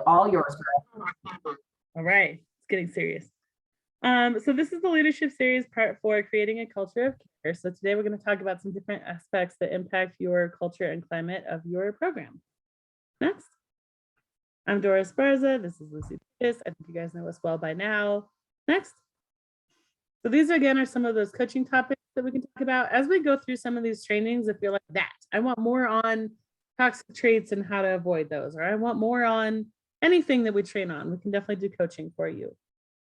all yours. All right, it's getting serious. So this is the leadership series, part 4, creating a culture of care. So today we're going to talk about some different aspects that impact your culture and climate of your program. Next. I'm Dora Esparza. This is Lucy. I think you guys know us well by now. Next. So these again are some of those coaching topics that we can talk about as we go through some of these trainings. If you're like that, I want more on toxic traits and how to avoid those, or I want more on anything that we train on, we can definitely do coaching for you.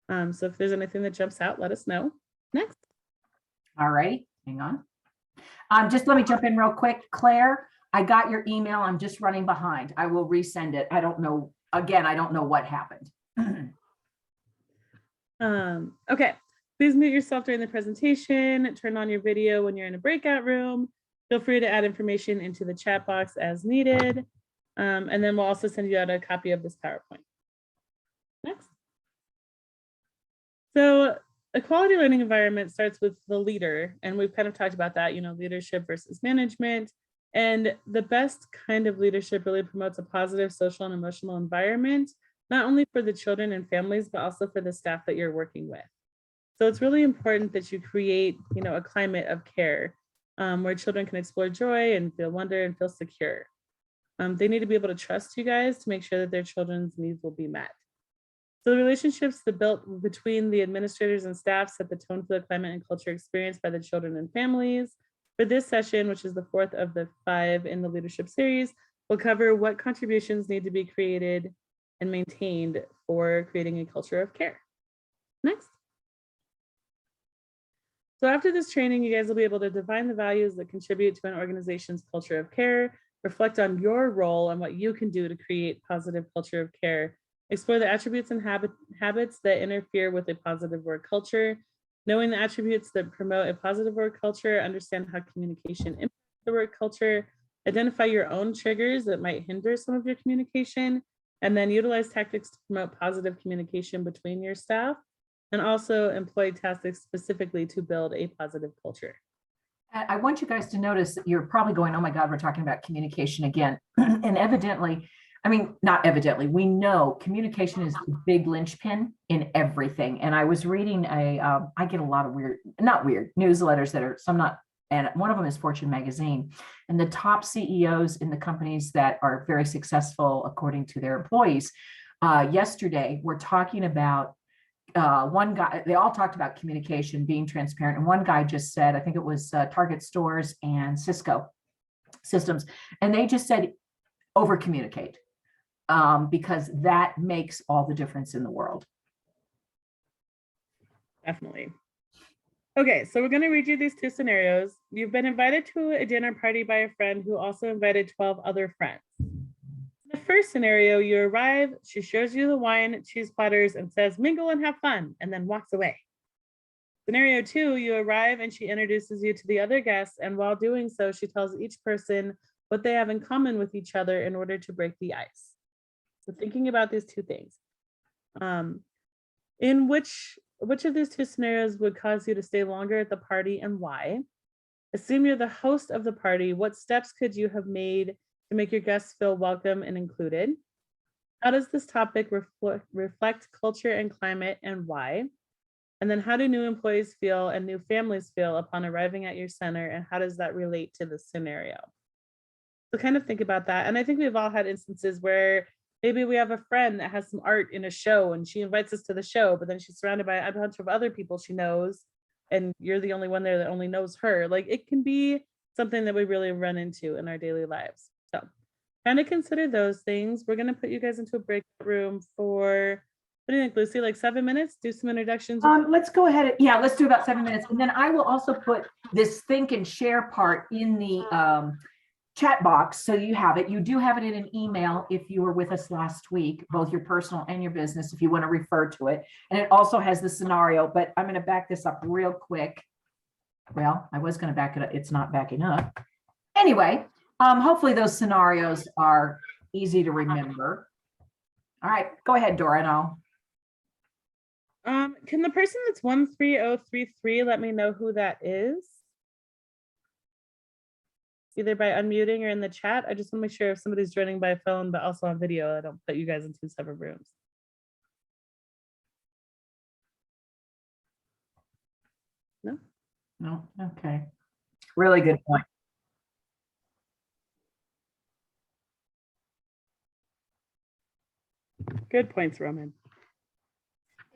So if there's anything that jumps out, let us know. Next. All right, hang on. Just let me jump in real quick. Claire, I got your email. I'm just running behind. I will resend it. I don't know. Again, I don't know what happened. Okay. Please mute yourself during the presentation. Turn on your video when you're in a breakout room. Feel free to add information into the chat box as needed. And then we'll also send you out a copy of this PowerPoint. Next. So a quality learning environment starts with the leader, and we've kind of talked about that, leadership versus management. And the best kind of leadership really promotes a positive social and emotional environment, not only for the children and families, but also for the staff that you're working with. So it's really important that you create, a climate of care where children can explore joy and feel wonder and feel secure. They need to be able to trust you guys to make sure that their children's needs will be met. So the relationships that built between the administrators and staff set the tone for the climate and culture experienced by the children and families. For this session, which is the 4th of the 5 in the leadership series, we'll cover what contributions need to be created and maintained for creating a culture of care. Next. So after this training, you guys will be able to define the values that contribute to an organization's culture of care, reflect on your role and what you can do to create positive culture of care, explore the attributes and habits that interfere with a positive work culture, knowing the attributes that promote a positive work culture, understand how communication impacts the work culture, identify your own triggers that might hinder some of your communication, and then utilize tactics to promote positive communication between your staff, and also employ tactics specifically to build a positive culture. I want you guys to notice that you're probably going, oh my God, we're talking about communication again. And evidently, not evidently, we know communication is the big linchpin in everything. And I was reading I get a lot of not weird newsletters that are, some not, and one of them is Fortune magazine. And the top CEOs in the companies that are very successful, according to their employees, yesterday were talking about one guy, they all talked about communication, being transparent. And one guy just said, I think it was Target Stores and Cisco Systems. And they just said, over communicate. Because that makes all the difference in the world. Definitely. Okay, so we're going to read you these 2 scenarios. You've been invited to a dinner party by a friend who also invited 12 other friends. In the first scenario, you arrive, she shows you the wine, cheese platters, and says, mingle and have fun, and then walks away. Scenario 2, you arrive and she introduces you to the other guests, and while doing so, she tells each person what they have in common with each other in order to break the ice. So thinking about these 2 things, in which of these 2 scenarios would cause you to stay longer at the party and why? Assume you're the host of the party. What steps could you have made to make your guests feel welcome and included? How does this topic reflect culture and climate and why? And then how do new employees feel and new families feel upon arriving at your center? And how does that relate to the scenario? So kind of think about that. And I think we've all had instances where maybe we have a friend that has some art in a show and she invites us to the show, but then she's surrounded by a bunch of other people she knows, and you're the only one there that only knows her. Like, it can be something that we really run into in our daily lives. So kind of consider those things. We're going to put you guys into a breakout room for, what do you think, Lucy, like 7 minutes? Do some introductions. Let's go ahead. Yeah, let's do about 7 minutes. And then I will also put this think and share part in the chat box, so you have it. You do have it in an email if you were with us last week, both your personal and your business, if you want to refer to it. And it also has the scenario, but I'm going to back this up real quick. Well, I was going to back it up. It's not backing up. Anyway, hopefully those scenarios are easy to remember. All right, go ahead, Dora, and I'll. Can the person that's 13033 let me know who that is? either by unmuting or in the chat. I just want to make sure if somebody's joining by phone, but also on video, I don't put you guys in two separate rooms. No? No, okay. Really good point. Good points, Roman.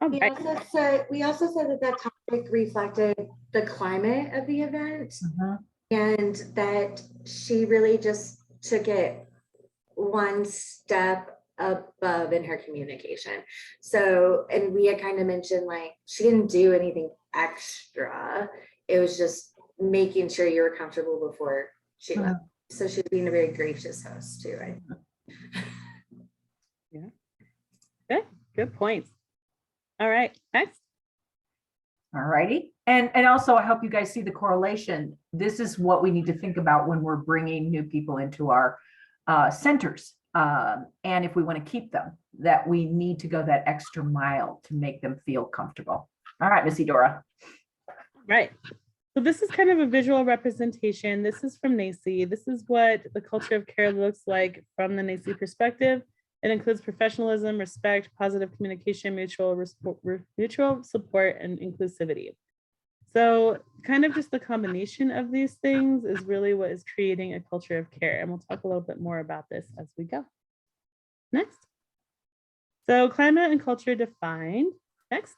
All We right. also said that that topic reflected the climate of the event and that she really just took it one step above in her communication. So, and we had kind of mentioned like she didn't do anything extra. It was just making sure you were comfortable before she left. So she's being a very gracious host too, right? Yeah. Good points. All right, next. All righty. And also, I hope you guys see the correlation. This is what we need to think about when we're bringing new people into our centers. And if we want to keep them, that we need to go that extra mile to make them feel comfortable. All right, Missy Dora. Right. So this is kind of a visual representation. This is from NACCE. This is what the culture of care looks like from the NACCE perspective. It includes professionalism, respect, positive communication, mutual support, and inclusivity. So kind of just the combination of these things is really what is creating a culture of care. And we'll talk a little bit more about this as we go. Next. So climate and culture defined. Next.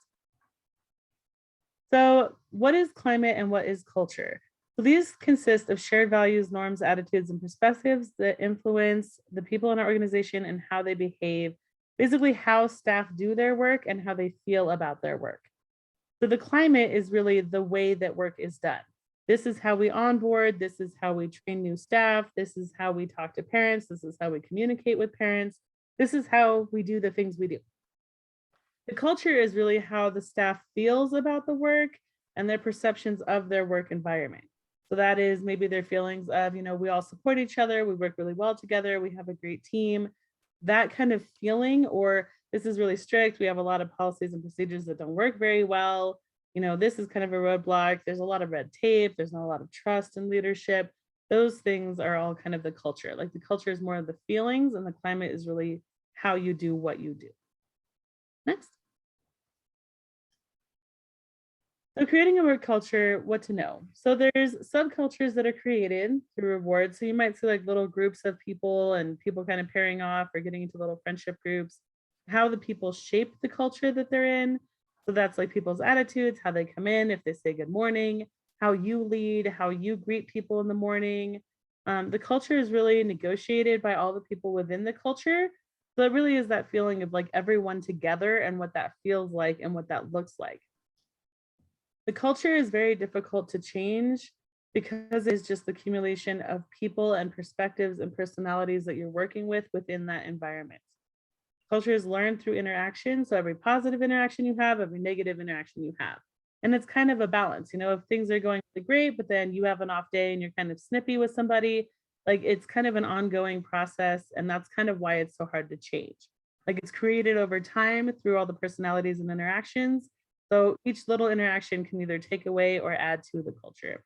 So what is climate and what is culture? So these consist of shared values, norms, attitudes, and perspectives that influence the people in our organization and how they behave, basically how staff do their work and how they feel about their work. So the climate is really the way that work is done. This is how we onboard, this is how we train new staff, this is how we talk to parents, this is how we communicate with parents, this is how we do the things we do. The culture is really how the staff feels about the work and their perceptions of their work environment. So that is maybe their feelings of, we all support each other, we work really well together, we have a great team, that kind of feeling, or this is really strict, we have a lot of policies and procedures that don't work very well, this is kind of a roadblock, there's a lot of red tape, there's not a lot of trust in leadership. Those things are all kind of the culture. Like the culture is more of the feelings and the climate is really how you do what you do. Next. So creating a work culture, what to know. So there's subcultures that are created through rewards. So you might see like little groups of people and people kind of pairing off or getting into little friendship groups, how the people shape the culture that they're in. So that's like people's attitudes, how they come in, if they say good morning, how you lead, how you greet people in the morning. The culture is really negotiated by all the people within the culture. So it really is that feeling of like everyone together and what that feels like and what that looks like. The culture is very difficult to change because it's just the accumulation of people and perspectives and personalities that you're working with within that environment. Culture is learned through interaction. So every positive interaction you have, every negative interaction you have. And it's kind of a balance, if things are going really great, but then you have an off day and you're kind of snippy with somebody, like it's kind of an ongoing process. And that's kind of why it's so hard to change. Like it's created over time through all the personalities and interactions. So each little interaction can either take away or add to the culture.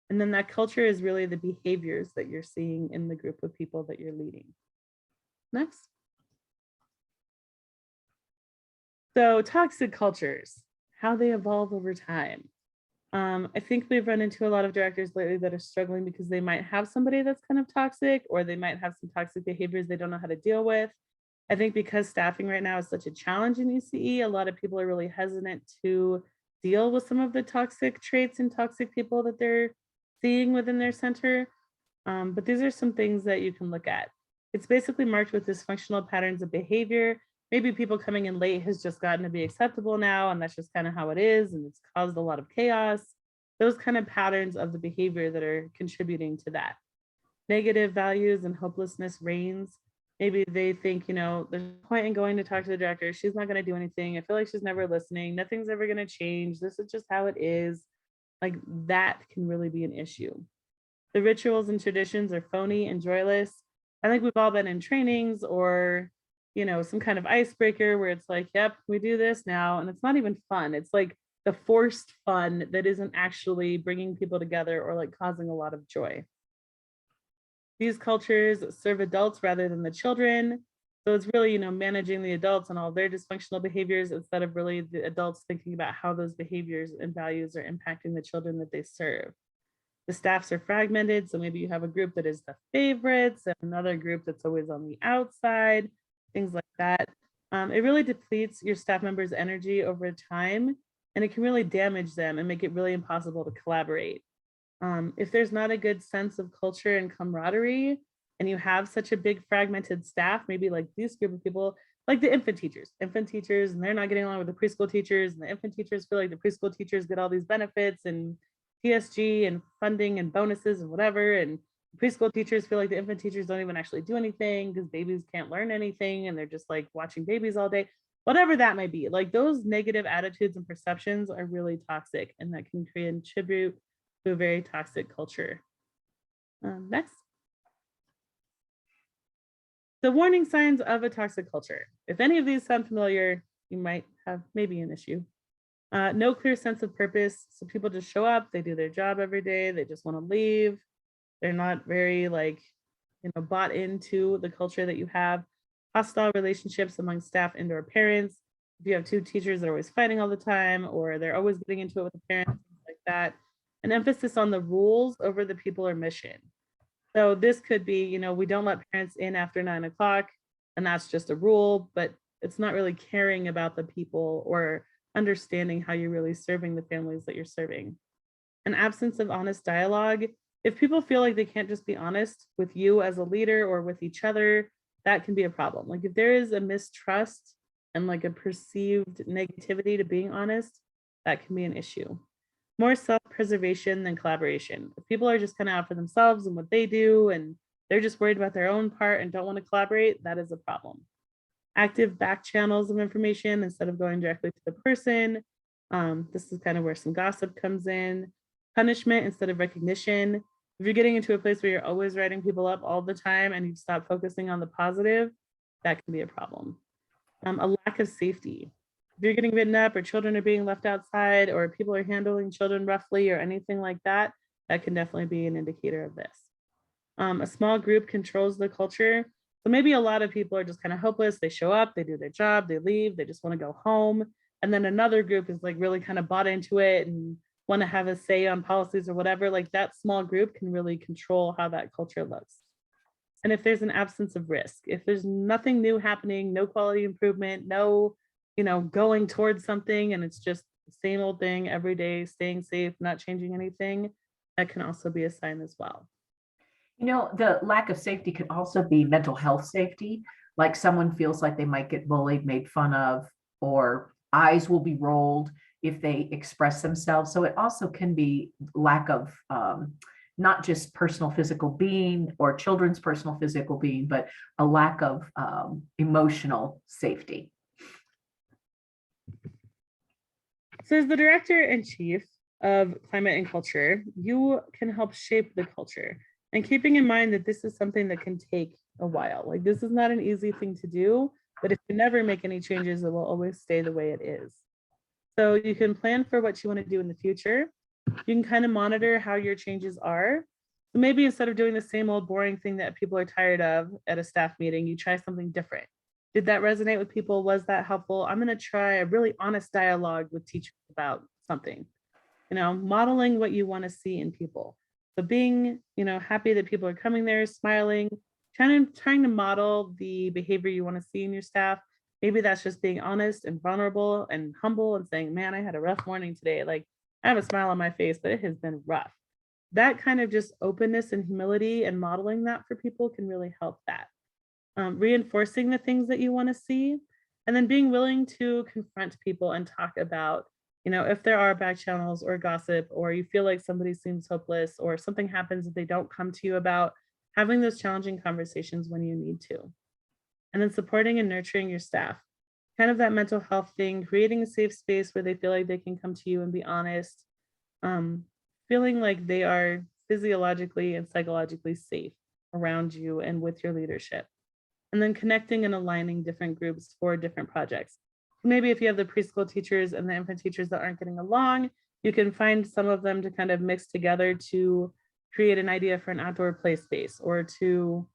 And then that culture is really the behaviors that you're seeing in the group of people that you're leading. Next. So toxic cultures, how they evolve over time. I think we've run into a lot of directors lately that are struggling because they might have somebody that's kind of toxic, or they might have some toxic behaviors they don't know how to deal with. I think because staffing right now is such a challenge in ECE, a lot of people are really hesitant to deal with some of the toxic traits and toxic people that they're seeing within their center. But these are some things that you can look at. It's basically marked with dysfunctional patterns of behavior. Maybe people coming in late has just gotten to be acceptable now, and that's just kind of how it is, and it's caused a lot of chaos. Those kind of patterns of the behavior that are contributing to that. Negative values and hopelessness reigns. Maybe they think, there's no point in going to talk to the director. She's not going to do anything. I feel like she's never listening. Nothing's ever going to change. This is just how it is. Like that can really be an issue. The rituals and traditions are phony and joyless. I think we've all been in trainings or, some kind of icebreaker where it's like, yep, we do this now. And it's not even fun. It's like the forced fun that isn't actually bringing people together or like causing a lot of joy. These cultures serve adults rather than the children. So it's really, managing the adults and all their dysfunctional behaviors instead of really the adults thinking about how those behaviors and values are impacting the children that they serve. The staffs are fragmented. So maybe you have a group that is the favorites and another group that's always on the outside, things like that. It really depletes your staff members' energy over time, and it can really damage them and make it really impossible to collaborate. If there's not a good sense of culture and camaraderie, and you have such a big fragmented staff, maybe like this group of people, like the infant teachers, and they're not getting along with the preschool teachers, and the infant teachers feel like the preschool teachers get all these benefits and TSG and funding and bonuses and whatever, and preschool teachers feel like the infant teachers don't even actually do anything because babies can't learn anything and they're just like watching babies all day, whatever that might be. Like those negative attitudes and perceptions are really toxic, and that can contribute to a very toxic culture. Next. The warning signs of a toxic culture. If any of these sound familiar, you might have maybe an issue. No clear sense of purpose. So people just show up, they do their job every day, they just want to leave. They're not very bought into the culture that you have. Hostile relationships among staff and or parents. If you have two teachers that are always fighting all the time, or they're always getting into it with the parents, things like that. An emphasis on the rules over the people or mission. So this could be, we don't let parents in after 9 o'clock, and that's just a rule, but it's not really caring about the people or understanding how you're really serving the families that you're serving. An absence of honest dialogue. If people feel like they can't just be honest with you as a leader or with each other, that can be a problem. Like if there is a mistrust and like a perceived negativity to being honest, that can be an issue. More self-preservation than collaboration. If people are just kind of out for themselves and what they do, and they're just worried about their own part and don't want to collaborate, that is a problem. Active back channels of information instead of going directly to the person. This is kind of where some gossip comes in. Punishment instead of recognition. If you're getting into a place where you're always writing people up all the time and you stop focusing on the positive, that can be a problem. A lack of safety. If you're getting written up or children are being left outside or people are handling children roughly or anything like that, that can definitely be an indicator of this. A small group controls the culture. So maybe a lot of people are just kind of hopeless. They show up, they do their job, they leave, they just want to go home. And then another group is like really kind of bought into it and want to have a say on policies or whatever. Like that small group can really control how that culture looks. And if there's an absence of risk, if there's nothing new happening, no quality improvement, no going towards something, and it's just the same old thing every day, staying safe, not changing anything, that can also be a sign as well. The lack of safety could also be mental health safety, like someone feels like they might get bullied, made fun of, or eyes will be rolled if they express themselves. So it also can be lack of not just personal physical being or children's personal physical being, but a lack of emotional safety. So as the director-in-chief of climate and culture, you can help shape the culture, and keeping in mind that this is something that can take a while. Like this is not an easy thing to do, but if you never make any changes, it will always stay the way it is. So you can plan for what you want to do in the future. You can kind of monitor how your changes are. So maybe instead of doing the same old boring thing that people are tired of at a staff meeting, you try something different. Did that resonate with people? Was that helpful? I'm going to try a really honest dialogue with teachers about something, modeling what you want to see in people. So being, happy that people are coming there, smiling, trying to model the behavior you want to see in your staff. Maybe that's just being honest and vulnerable and humble and saying, man, I had a rough morning today. Like I have a smile on my face, but it has been rough. That kind of just openness and humility and modeling that for people can really help that. Reinforcing the things that you want to see, and then being willing to confront people and talk about, if there are back channels or gossip, or you feel like somebody seems hopeless or something happens that they don't come to you about, having those challenging conversations when you need to. And then supporting and nurturing your staff, kind of that mental health thing, creating a safe space where they feel like they can come to you and be honest, feeling like they are physiologically and psychologically safe around you and with your leadership. And then connecting and aligning different groups for different projects. Maybe if you have the preschool teachers and the infant teachers that aren't getting along, you can find some of them to kind of mix together to create an idea for an outdoor play space, or to,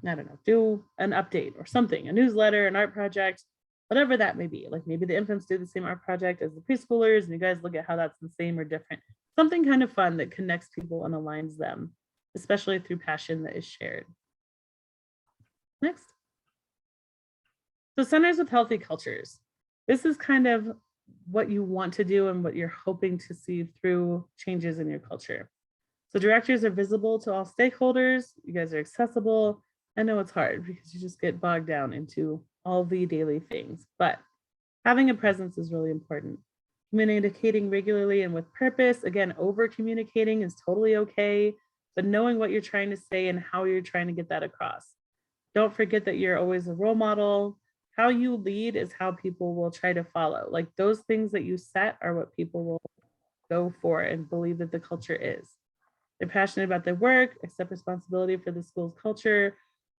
I don't know, do an update or something, a newsletter, an art project, whatever that may be. Like maybe the infants do the same art project as the preschoolers, and you guys look at how that's the same or different. Something kind of fun that connects people and aligns them, especially through passion that is shared. Next. So centers with healthy cultures. This is kind of what you want to do and what you're hoping to see through changes in your culture. So directors are visible to all stakeholders. You guys are accessible. I know it's hard because you just get bogged down into all the daily things, but having a presence is really important. Communicating regularly and with purpose. Again, over communicating is totally okay, but knowing what you're trying to say and how you're trying to get that across. Don't forget that you're always a role model. How you lead is how people will try to follow. Like those things that you set are what people will go for and believe that the culture is. They're passionate about their work, accept responsibility for the school's culture,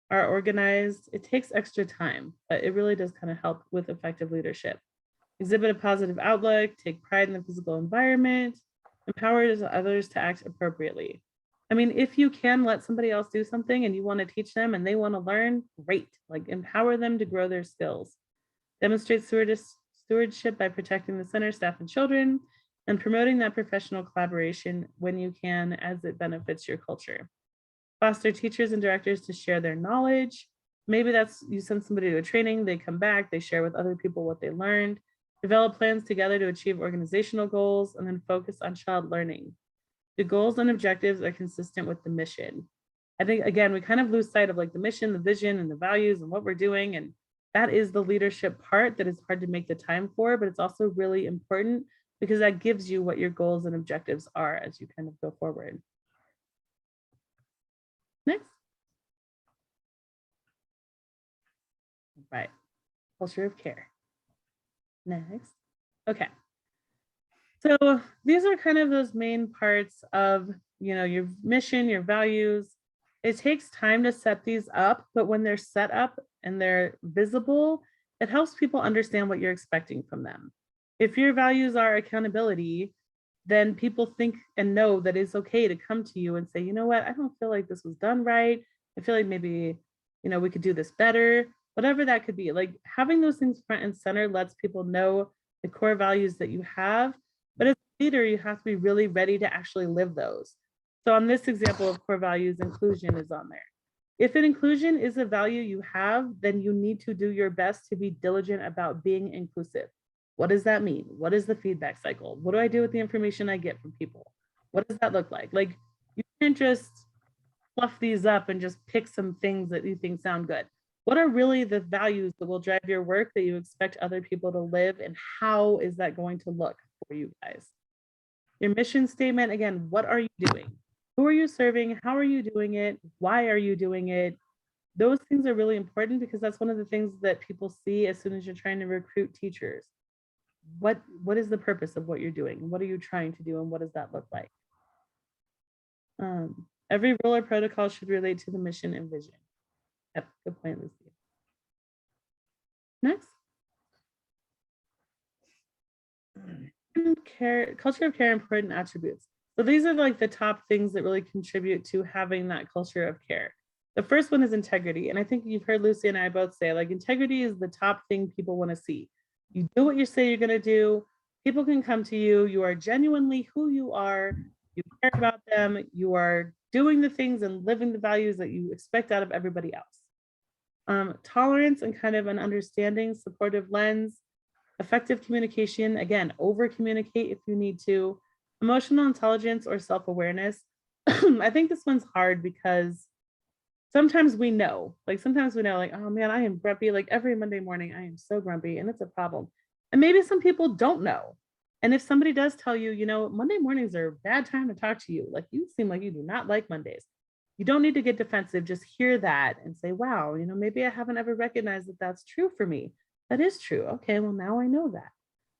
are organized. It takes extra time, but it really does kind of help with effective leadership. Exhibit a positive outlook, take pride in the physical environment, empower others to act appropriately. I mean, if you can let somebody else do something and you want to teach them and they want to learn, great. Like empower them to grow their skills. Demonstrate stewardship by protecting the center, staff, and children, and promoting that professional collaboration when you can, as it benefits your culture. Foster teachers and directors to share their knowledge. Maybe that's you send somebody to a training, they come back, they share with other people what they learned. Develop plans together to achieve organizational goals, and then focus on child learning. The goals and objectives are consistent with the mission. I think, again, we kind of lose sight of like the mission, the vision, and the values and what we're doing. And that is the leadership part that is hard to make the time for, but it's also really important because that gives you what your goals and objectives are as you kind of go forward. Next. Right. Culture of care. Next. Okay. So these are kind of those main parts of, you know, your mission, your values. It takes time to set these up, but when they're set up and they're visible, it helps people understand what you're expecting from them. If your values are accountability, then people think and know that it's okay to come to you and say, you know what, I don't feel like this was done right. I feel like maybe, you know, we could do this better, whatever that could be. Like having those things front and center lets people know the core values that you have. But as a leader, you have to be really ready to actually live those. So on this example of core values, inclusion is on there. If an inclusion is a value you have, then you need to do your best to be diligent about being inclusive. What does that mean? What is the feedback cycle? What do I do with the information I get from people? What does that look like? Like you can't just fluff these up and just pick some things that you think sound good. What are really the values that will drive your work that you expect other people to live, and how is that going to look for you guys? Your mission statement, again, what are you doing? Who are you serving? How are you doing it? Why are you doing it? Those things are really important because that's one of the things that people see as soon as you're trying to recruit teachers. What is the purpose of what you're doing? What are you trying to do, and what does that look like? Every rule or protocol should relate to the mission and vision. Yep, good point, Lucy. Next. Culture of care, important attributes. So these are like the top things that really contribute to having that culture of care. The first one is integrity. And I think you've heard Lucy and I both say, like, integrity is the top thing people want to see. You do what you say you're going to do. People can come to you. You are genuinely who you are. You care about them. You are doing the things and living the values that you expect out of everybody else. Tolerance and kind of an understanding, supportive lens, effective communication, again, over communicate if you need to, emotional intelligence or self-awareness. I think this one's hard because sometimes we know, like, oh man, I am grumpy. Like every Monday morning, I am so grumpy and it's a problem. And maybe some people don't know. And if somebody does tell you, you know, Monday mornings are a bad time to talk to you, like you seem like you do not like Mondays. You don't need to get defensive, just hear that and say, wow, you know, maybe I haven't ever recognized that that's true for me. That is true. Okay, well, now I know that.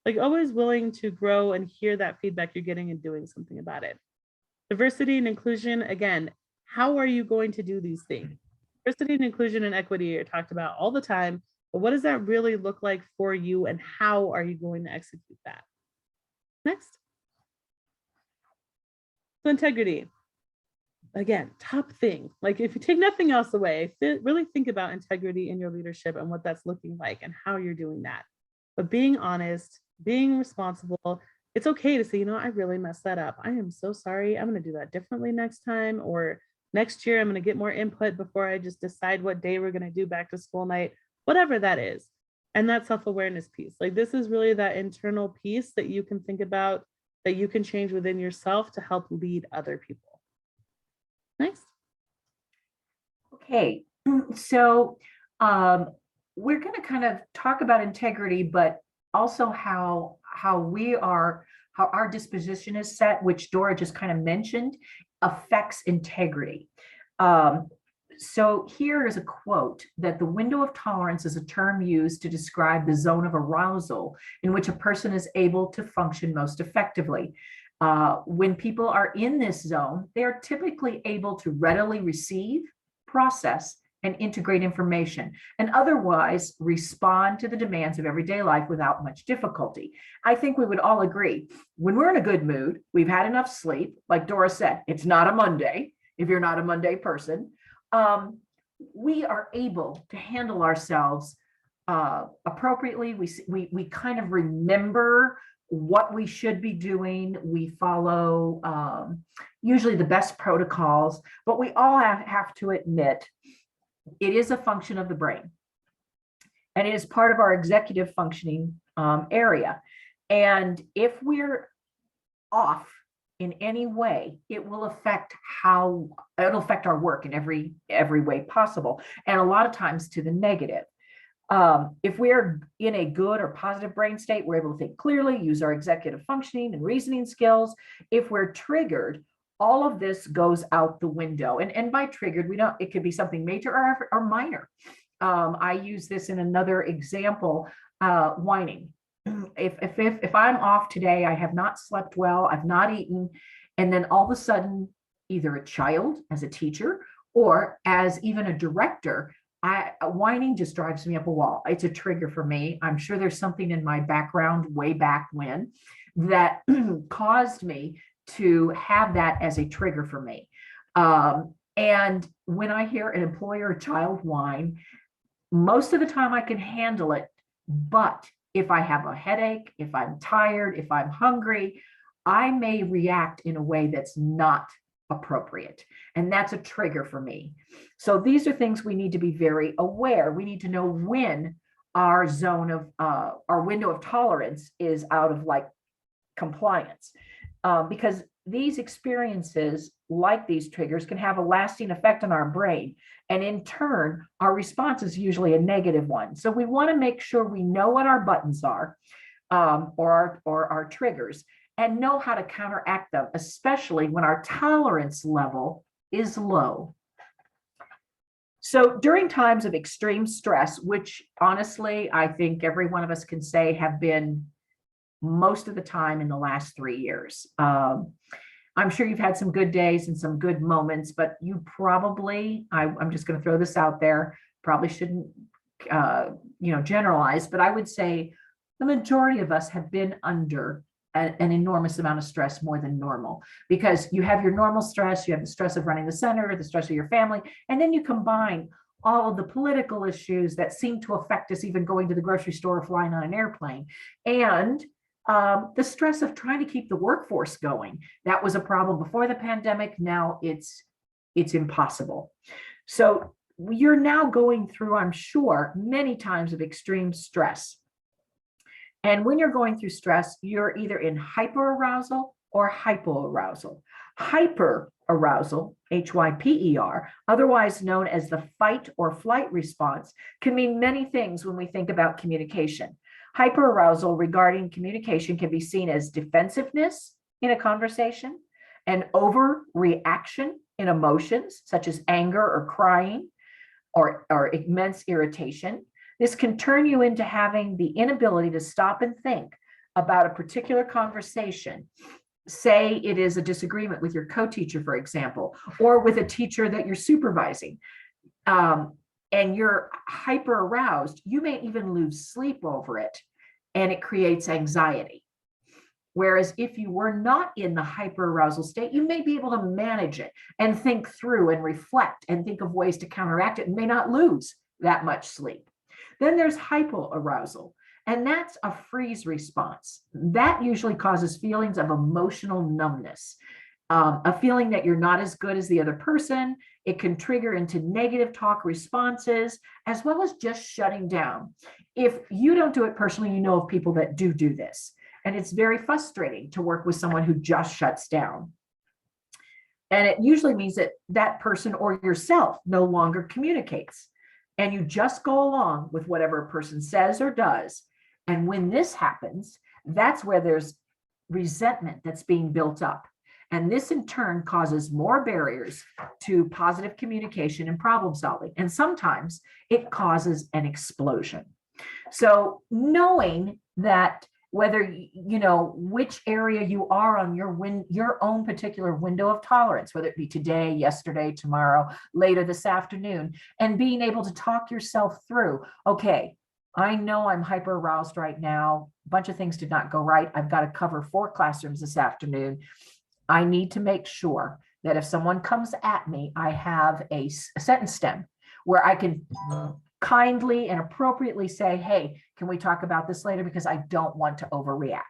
Like always willing to grow and hear that feedback you're getting and doing something about it. Diversity and inclusion, again, how are you going to do these things? Diversity and inclusion and equity are talked about all the time, but what does that really look like for you and how are you going to execute that? Next. So integrity. again, top thing. Like if you take nothing else away, really think about integrity in your leadership and what that's looking like and how you're doing that. But being honest, being responsible, it's okay to say, you know, I really messed that up. I am so sorry. I'm going to do that differently next time. Or next year, I'm going to get more input before I just decide what day we're going to do back to school night, whatever that is. And that self-awareness piece, like this is really that internal piece that you can think about, that you can change within yourself to help lead other people. Nice. Okay, so we're going to kind of talk about integrity, but also how our disposition is set, which Dora just kind of mentioned, affects integrity. So here is a quote that the window of tolerance is a term used to describe the zone of arousal in which a person is able to function most effectively. When people are in this zone, they are typically able to readily receive, process, and integrate information, and otherwise respond to the demands of everyday life without much difficulty. I think we would all agree, when we're in a good mood, we've had enough sleep, like Dora said, it's not a Monday, if you're not a Monday person, we are able to handle ourselves appropriately. We kind of remember what we should be doing. We follow usually the best protocols, but we all have to admit it is a function of the brain, and it is part of our executive functioning area. And if we're off in any way, it'll affect our work in every way possible, and a lot of times to the negative. If we're in a good or positive brain state, we're able to think clearly, use our executive functioning and reasoning skills. If we're triggered, all of this goes out the window. And by triggered, it could be something major or minor. I use this in another example, whining. If I'm off today, I have not slept well, I've not eaten, and then all of a sudden, either a child as a teacher or as even a director, whining just drives me up a wall. It's a trigger for me. I'm sure there's something in my background way back when that caused me to have that as a trigger for me. And when I hear an employer or child whine, most of the time I can handle it. But if I have a headache, if I'm tired, if I'm hungry, I may react in a way that's not appropriate. And that's a trigger for me. So these are things we need to be very aware. We need to know when our zone of our window of tolerance is out of like compliance, because these experiences, like these triggers, can have a lasting effect on our brain. And in turn, our response is usually a negative one. So we want to make sure we know what our buttons are, or our triggers, and know how to counteract them, especially when our tolerance level is low. So during times of extreme stress, which honestly, I think every one of us can say have been most of the time in the last 3 years. I'm sure you've had some good days and some good moments, but you probably, I'm just going to throw this out there, probably shouldn't generalize, but I would say the majority of us have been under an enormous amount of stress, more than normal, because you have your normal stress, you have the stress of running the center, the stress of your family, and then you combine all of the political issues that seem to affect us, even going to the grocery store or flying on an airplane, and the stress of trying to keep the workforce going. That was a problem before the pandemic. Now it's impossible. So you're now going through, I'm sure, many times of extreme stress. And when you're going through stress, you're either in hyperarousal or hypoarousal. Hyperarousal, HYPER, otherwise known as the fight or flight response, can mean many things when we think about communication. Hyperarousal regarding communication can be seen as defensiveness in a conversation, an overreaction in emotions, such as anger or crying, or immense irritation. This can turn you into having the inability to stop and think about a particular conversation. Say it is a disagreement with your co-teacher, for example, or with a teacher that you're supervising. And you're hyper aroused, you may even lose sleep over it, and it creates anxiety. Whereas if you were not in the hyperarousal state, you may be able to manage it and think through and reflect and think of ways to counteract it and may not lose that much sleep. Then there's hypoarousal, and that's a freeze response. That usually causes feelings of emotional numbness, a feeling that you're not as good as the other person. It can trigger into negative talk responses, as well as just shutting down. If you don't do it personally, you know of people that do this. And it's very frustrating to work with someone who just shuts down. And it usually means that that person or yourself no longer communicates. And you just go along with whatever a person says or does. And when this happens, that's where there's resentment that's being built up. And this in turn causes more barriers to positive communication and problem solving. And sometimes it causes an explosion. So knowing that whether you know which area you are on your own particular window of tolerance, whether it be today, yesterday, tomorrow, later this afternoon, and being able to talk yourself through, okay, I know I'm hyper aroused right now. A bunch of things did not go right. I've got to cover 4 classrooms this afternoon. I need to make sure that if someone comes at me, I have a sentence stem where I can kindly and appropriately say, hey, can we talk about this later? Because I don't want to overreact.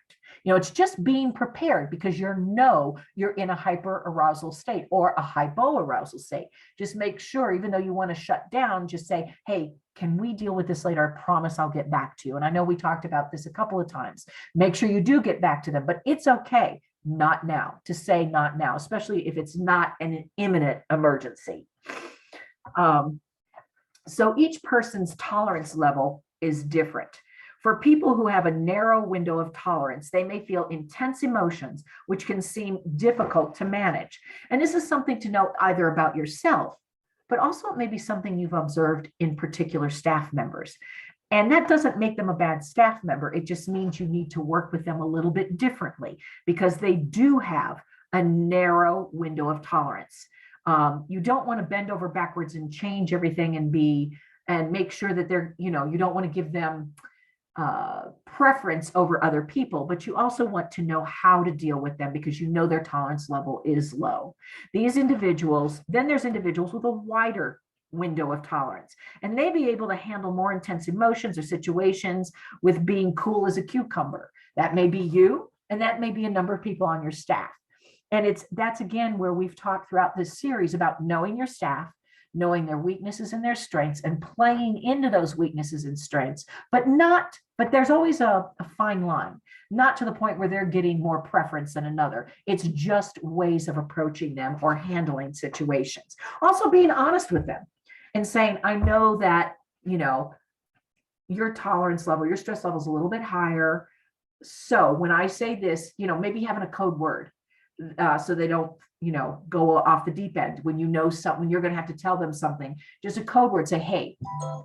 You know, it's just being prepared because you're in a hyper arousal state or a hypoarousal state. Just make sure, even though you want to shut down, just say, hey, can we deal with this later? I promise I'll get back to you. And I know we talked about this a couple of times. Make sure you do get back to them, but it's okay. Not now, to say not now, especially if it's not an imminent emergency. So each person's tolerance level is different. For people who have a narrow window of tolerance, they may feel intense emotions, which can seem difficult to manage. And this is something to note either about yourself, but also it may be something you've observed in particular staff members. And that doesn't make them a bad staff member. It just means you need to work with them a little bit differently because they do have a narrow window of tolerance. You don't want to bend over backwards and change everything and make sure that they're, you don't want to give them preference over other people, but you also want to know how to deal with them because their tolerance level is low. These individuals, then there's individuals with a wider window of tolerance, and they be able to handle more intense emotions or situations with being cool as a cucumber. That may be you, and that may be a number of people on your staff. And that's again where we've talked throughout this series about knowing your staff, knowing their weaknesses and their strengths, and playing into those weaknesses and strengths, but there's always a fine line, not to the point where they're getting more preference than another. It's just ways of approaching them or handling situations. Also being honest with them and saying, I know that, your tolerance level, your stress level is a little bit higher. So when I say this, maybe having a code word, so they don't, go off the deep end. When something, you're going to have to tell them something, just a code word, say, hey,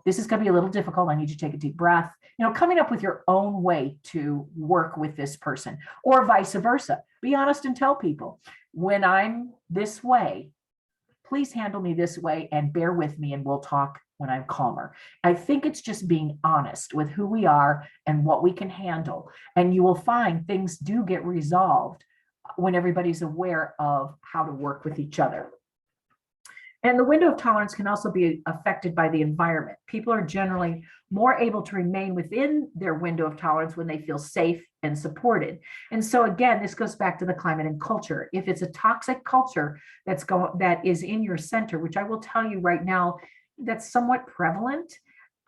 this is going to be a little difficult. I need you to take a deep breath, coming up with your own way to work with this person, or vice versa. Be honest and tell people, when I'm this way, please handle me this way and bear with me, and we'll talk when I'm calmer. I think it's just being honest with who we are and what we can handle. And you will find things do get resolved when everybody's aware of how to work with each other. And the window of tolerance can also be affected by the environment. People are generally more able to remain within their window of tolerance when they feel safe and supported. And so again, this goes back to the climate and culture. If it's a toxic culture that is in your center, which I will tell you right now, that's somewhat prevalent.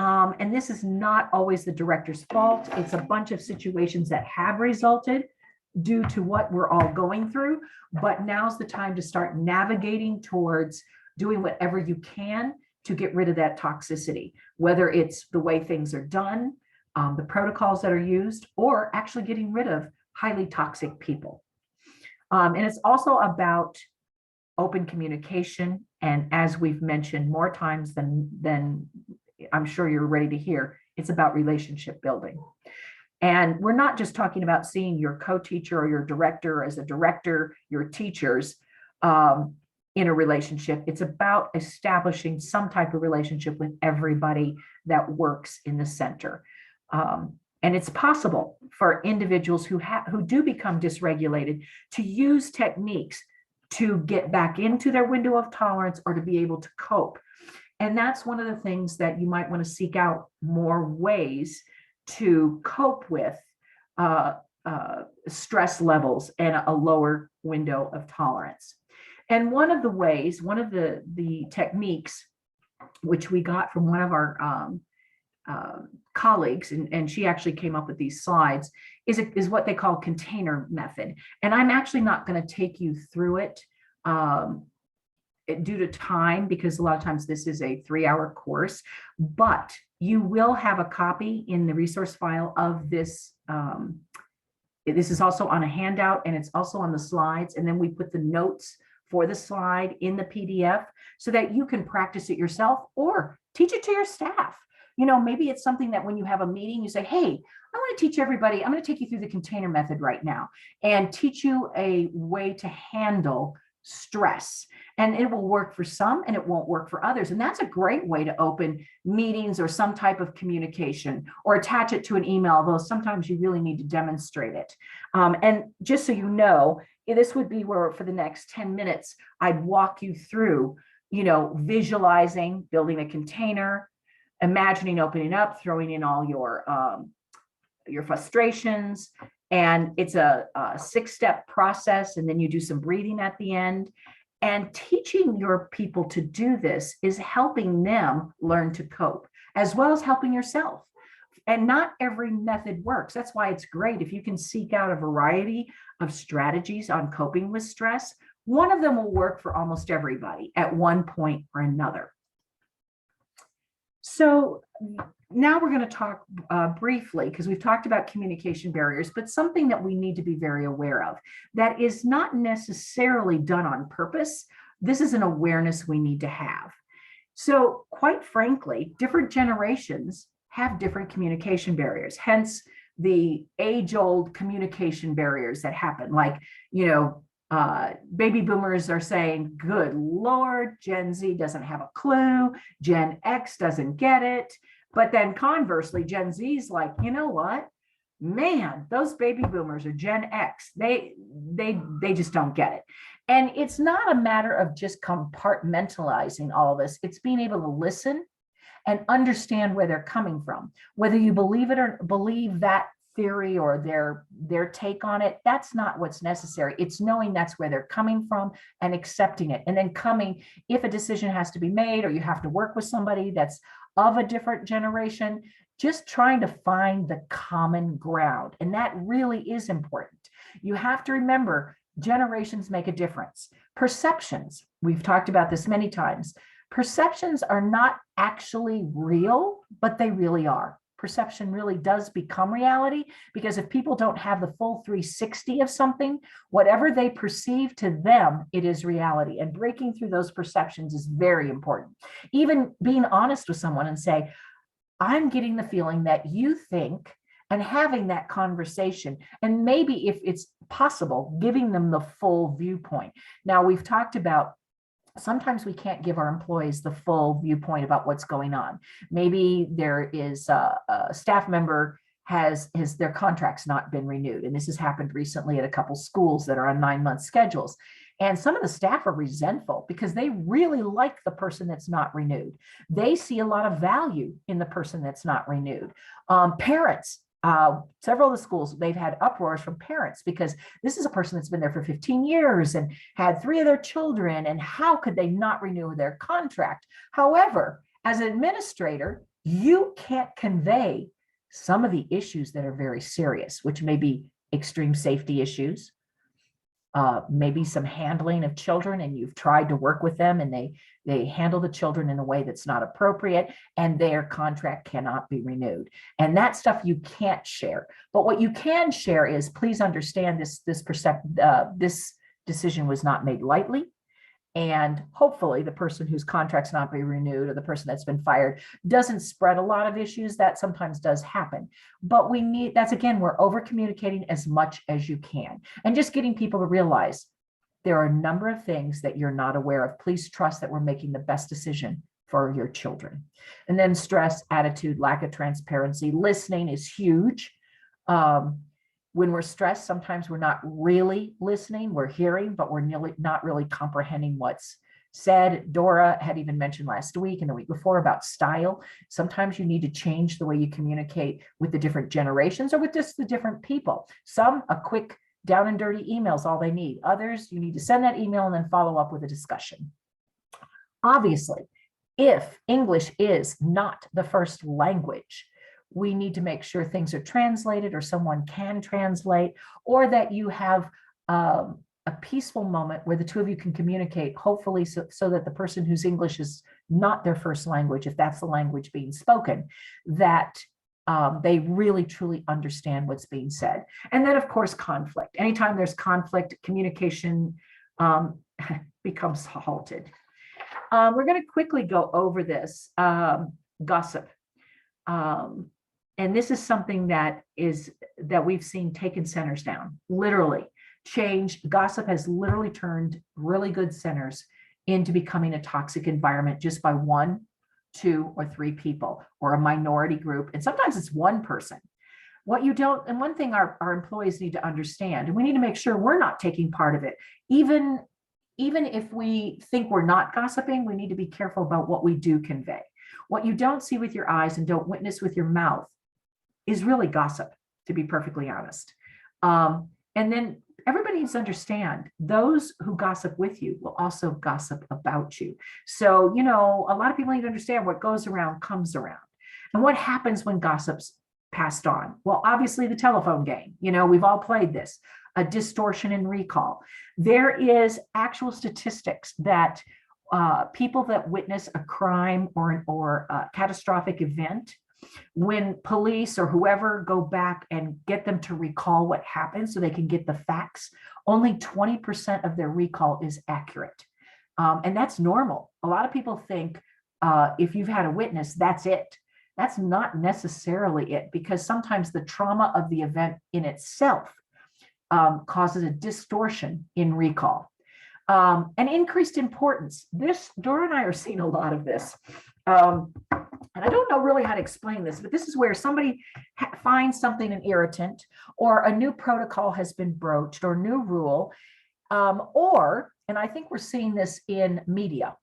And this is not always the director's fault. It's a bunch of situations that have resulted due to what we're all going through. But now's the time to start navigating towards doing whatever you can to get rid of that toxicity, whether it's the way things are done, the protocols that are used, or actually getting rid of highly toxic people. And it's also about open communication. And as we've mentioned more times than I'm sure you're ready to hear, it's about relationship building. And we're not just talking about seeing your co-teacher or your director as a director, your teachers in a relationship. It's about establishing some type of relationship with everybody that works in the center. And it's possible for individuals who do become dysregulated to use techniques to get back into their window of tolerance or to be able to cope. And that's one of the things that you might want to seek out more ways to cope with stress levels and a lower window of tolerance. And one of the ways, one of the techniques, which we got from one of our colleagues, and she actually came up with these slides, is what they call container method. And I'm actually not going to take you through it due to time, because a lot of times this is a 3-hour course, but you will have a copy in the resource file of this. This is also on a handout, and it's also on the slides. And then we put the notes for the slide in the PDF so that you can practice it yourself or teach it to your staff. You know, maybe it's something that when you have a meeting, you say, hey, I want to teach everybody, I'm going to take you through the container method right now and teach you a way to handle stress. And it will work for some and it won't work for others. And that's a great way to open meetings or some type of communication, or attach it to an email, although sometimes you really need to demonstrate it. And just so you know, this would be where for the next 10 minutes, I'd walk you through, you know, visualizing, building a container, imagining opening up, throwing in all your frustrations. And it's a 6-step process. And then you do some breathing at the end. And teaching your people to do this is helping them learn to cope, as well as helping yourself. And not every method works. That's why it's great if you can seek out a variety of strategies on coping with stress. One of them will work for almost everybody at one point or another. So now we're going to talk briefly, because we've talked about communication barriers, but something that we need to be very aware of that is not necessarily done on purpose. This is an awareness we need to have. So quite frankly, different generations have different communication barriers, hence the age-old communication barriers that happen. Like, you know, baby boomers are saying, good Lord, Gen Z doesn't have a clue, Gen X doesn't get it. But then conversely, Gen Z's like, you know what, man, those baby boomers or Gen X, they just don't get it. And it's not a matter of just compartmentalizing all of this. It's being able to listen and understand where they're coming from. Whether you believe it or believe that theory or their take on it, that's not what's necessary. It's knowing that's where they're coming from and accepting it. And then if a decision has to be made or you have to work with somebody that's of a different generation, just trying to find the common ground. And that really is important. You have to remember, generations make a difference. Perceptions, we've talked about this many times. Perceptions are not actually real, but they really are. Perception really does become reality, because if people don't have the full 360 of something, whatever they perceive, to them, it is reality. And breaking through those perceptions is very important. Even being honest with someone and say, I'm getting the feeling that you think, and having that conversation. And maybe if it's possible, giving them the full viewpoint. Now, we've talked about sometimes we can't give our employees the full viewpoint about what's going on. Maybe there is a staff member has their contracts not been renewed. And this has happened recently at a couple schools that are on 9-month schedules. And some of the staff are resentful because they really like the person that's not renewed. They see a lot of value in the person that's not renewed. Parents, several of the schools, they've had uproars from parents because this is a person that's been there for 15 years and had 3 of their children, and how could they not renew their contract? However, as an administrator, you can't convey some of the issues that are very serious, which may be extreme safety issues, maybe some handling of children, and you've tried to work with them and they handle the children in a way that's not appropriate, and their contract cannot be renewed. And that stuff you can't share. But what you can share is, please understand this decision was not made lightly. And hopefully the person whose contract's not being renewed, or the person that's been fired, doesn't spread a lot of issues. That sometimes does happen. But that's again, we're over communicating as much as you can, and just getting people to realize there are a number of things that you're not aware of. Please trust that we're making the best decision for your children. And then stress, attitude, lack of transparency, listening is huge. When we're stressed, sometimes we're not really listening, we're hearing, but we're not really comprehending what's said. Dora had even mentioned last week and the week before about style. Sometimes you need to change the way you communicate with the different generations or with just the different people. Some, a quick down and dirty email is all they need. Others, you need to send that email and then follow up with a discussion. Obviously, if English is not the first language, we need to make sure things are translated or someone can translate, or that you have a peaceful moment where the two of you can communicate, hopefully so that the person whose English is not their first language, if that's the language being spoken, that they really truly understand what's being said. And then, of course, conflict. Anytime there's conflict, communication becomes halted. We're going to quickly go over this gossip. And this is something that we've seen taken centers down, literally. Gossip has literally turned really good centers into becoming a toxic environment just by 1, 2, or 3 people, or a minority group. And sometimes it's one person. And one thing our employees need to understand, and we need to make sure we're not taking part of it. Even if we think we're not gossiping, we need to be careful about what we do convey. What you don't see with your eyes and don't witness with your mouth is really gossip, to be perfectly honest. And then everybody needs to understand those who gossip with you will also gossip about you. So, a lot of people need to understand what goes around comes around. And what happens when gossip's passed on? Well, obviously the telephone game, we've all played this, a distortion and recall. There is actual statistics that people that witness a crime or a catastrophic event, when police or whoever go back and get them to recall what happened so they can get the facts, only 20% of their recall is accurate. And that's normal. A lot of people think if you've had a witness, that's it. That's not necessarily it, because sometimes the trauma of the event in itself causes a distortion in recall. And increased importance. Dora and I are seeing a lot of this. And I don't know really how to explain this, but this is where somebody finds something an irritant, or a new protocol has been broached, or new rule, and I think we're seeing this in media,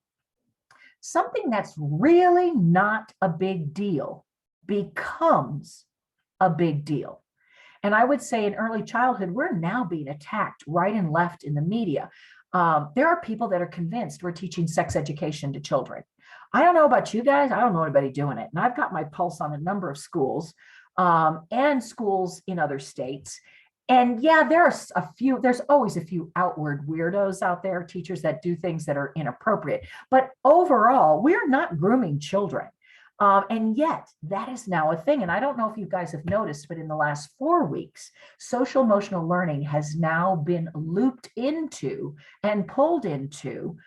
something that's really not a big deal becomes a big deal. And I would say in early childhood, we're now being attacked right and left in the media. There are people that are convinced we're teaching sex education to children. I don't know about you guys. I don't know anybody doing it. And I've got my pulse on a number of schools and schools in other states. And yeah, there's always a few outward weirdos out there, teachers that do things that are inappropriate. But overall, we're not grooming children. And yet that is now a thing. And I don't know if you guys have noticed, but in the last 4 weeks, social emotional learning has now been looped into and pulled into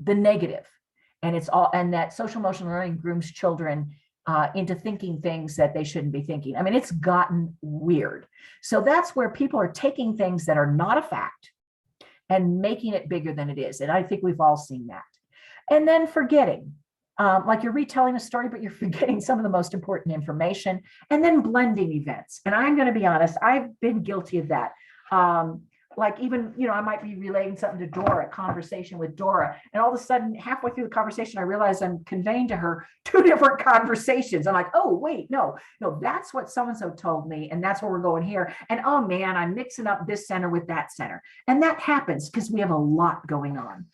the negative. And that social emotional learning grooms children into thinking things that they shouldn't be thinking. I mean, it's gotten weird. So that's where people are taking things that are not a fact and making it bigger than it is. And I think we've all seen that. And then forgetting. Like you're retelling a story, but you're forgetting some of the most important information, and then blending events. And I'm going to be honest, I've been guilty of that. Like even, I might be relating something to Dora, a conversation with Dora, and all of a sudden, halfway through the conversation, I realize I'm conveying to her 2 different conversations. I'm like, oh, wait, no, that's what so-and-so told me, and that's where we're going here. And oh man, I'm mixing up this center with that center. And that happens because we have a lot going on.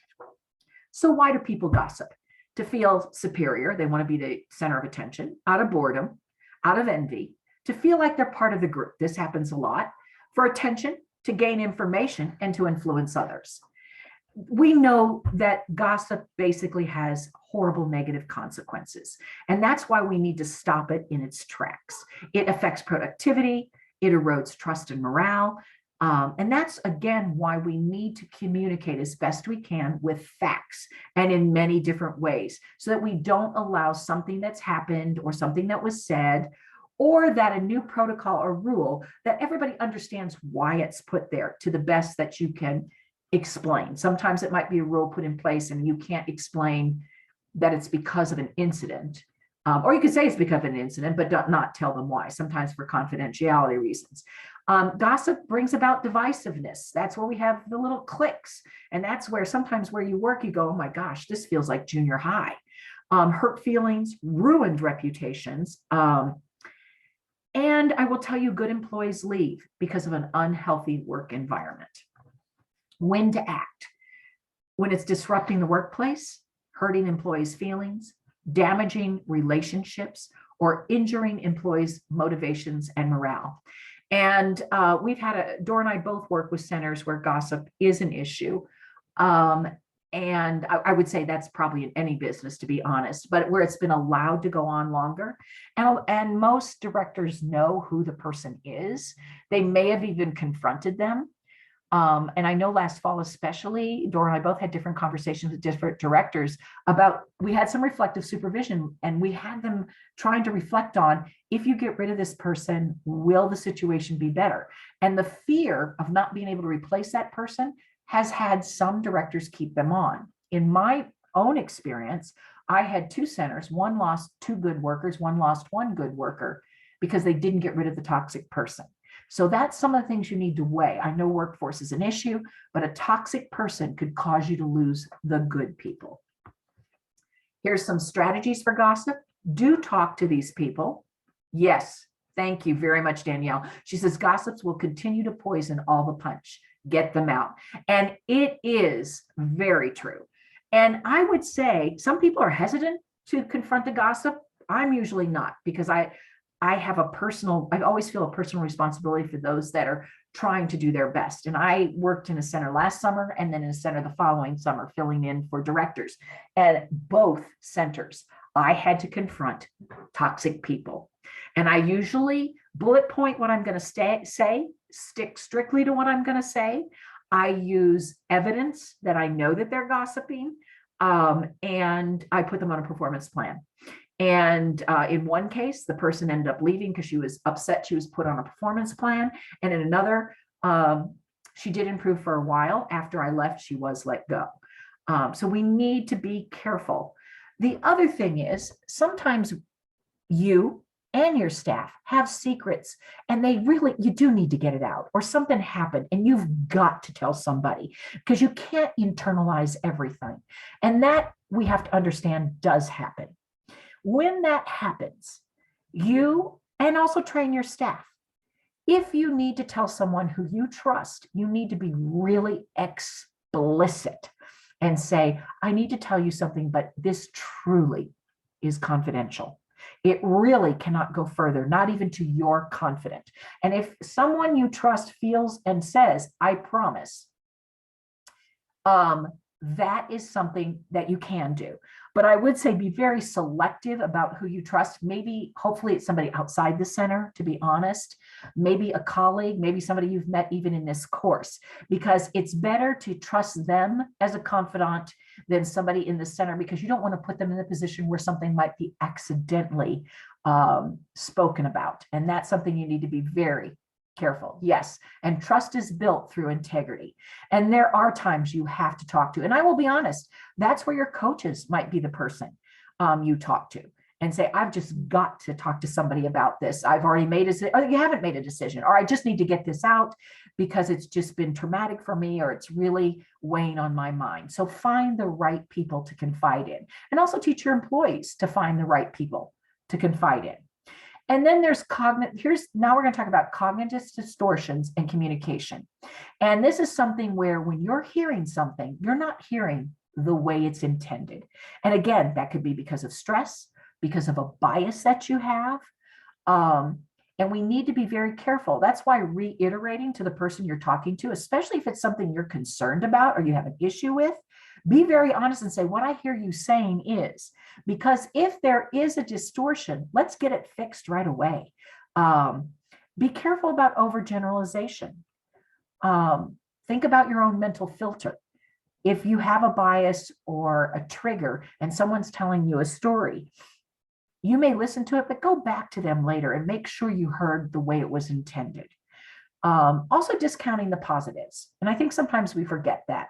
So why do people gossip? To feel superior. They want to be the center of attention, out of boredom, out of envy, to feel like they're part of the group. This happens a lot. For attention, to gain information, and to influence others. We know that gossip basically has horrible negative consequences. And that's why we need to stop it in its tracks. It affects productivity. It erodes trust and morale. And that's, again, why we need to communicate as best we can with facts and in many different ways, so that we don't allow something that's happened or something that was said, or that a new protocol or rule, that everybody understands why it's put there to the best that you can explain. Sometimes it might be a rule put in place and you can't explain that it's because of an incident. Or you could say it's because of an incident, but not tell them why, sometimes for confidentiality reasons. Gossip brings about divisiveness. That's where we have the little cliques. And that's where sometimes where you work, you go, oh my gosh, this feels like junior high. Hurt feelings, ruined reputations. And I will tell you, good employees leave because of an unhealthy work environment. When to act? When it's disrupting the workplace, hurting employees' feelings, damaging relationships, or injuring employees' motivations and morale. And we've had Dora and I both work with centers where gossip is an issue. And I would say that's probably in any business, to be honest, but where it's been allowed to go on longer. And most directors know who the person is. They may have even confronted them. And I know last fall, especially, Dora and I both had different conversations with different directors about, we had some reflective supervision and we had them trying to reflect on, if you get rid of this person, will the situation be better? And the fear of not being able to replace that person has had some directors keep them on. In my own experience, I had 2 centers, one lost 2 good workers, one lost 1 good worker because they didn't get rid of the toxic person. So that's some of the things you need to weigh. I know workforce is an issue, but a toxic person could cause you to lose the good people. Here's some strategies for gossip. Do talk to these people. Yes, thank you very much, Danielle. She says, gossips will continue to poison all the punch. Get them out. And it is very true. And I would say some people are hesitant to confront the gossip. I'm usually not, because I always feel a personal responsibility for those that are trying to do their best. And I worked in a center last summer and then in a center the following summer, filling in for directors. And both centers, I had to confront toxic people. And I usually bullet point what I'm going to say, stick strictly to what I'm going to say. I use evidence that I know that they're gossiping, and I put them on a performance plan. And in one case, the person ended up leaving because she was upset she was put on a performance plan. And in another, she did improve for a while. After I left, she was let go. So we need to be careful. The other thing is, sometimes you and your staff have secrets and you do need to get it out, or something happened and you've got to tell somebody, because you can't internalize everything. And that, we have to understand, does happen. When that happens, you, and also train your staff. If you need to tell someone who you trust, you need to be really explicit and say, I need to tell you something, but this truly is confidential. It really cannot go further, not even to your confidant. And if someone you trust feels and says, I promise, that is something that you can do. But I would say be very selective about who you trust. Maybe, hopefully it's somebody outside the center, to be honest, maybe a colleague, maybe somebody you've met even in this course, because it's better to trust them as a confidant than somebody in the center, because you don't want to put them in a position where something might be accidentally spoken about. And that's something you need to be very careful. Yes. And trust is built through integrity. And there are times you have to talk to, and I will be honest, that's where your coaches might be the person you talk to and say, I've just got to talk to somebody about this. I've already made or you haven't made a decision, or I just need to get this out because it's just been traumatic for me, or it's really weighing on my mind. So find the right people to confide in, and also teach your employees to find the right people to confide in. And then there's now we're going to talk about cognitive distortions and communication. And this is something where when you're hearing something, you're not hearing the way it's intended. And again, that could be because of stress, because of a bias that you have. And we need to be very careful. That's why reiterating to the person you're talking to, especially if it's something you're concerned about or you have an issue with, be very honest and say, what I hear you saying is, because if there is a distortion, let's get it fixed right away. Be careful about overgeneralization. Think about your own mental filter. If you have a bias or a trigger and someone's telling you a story, you may listen to it, but go back to them later and make sure you heard the way it was intended. Also discounting the positives. And I think sometimes we forget that.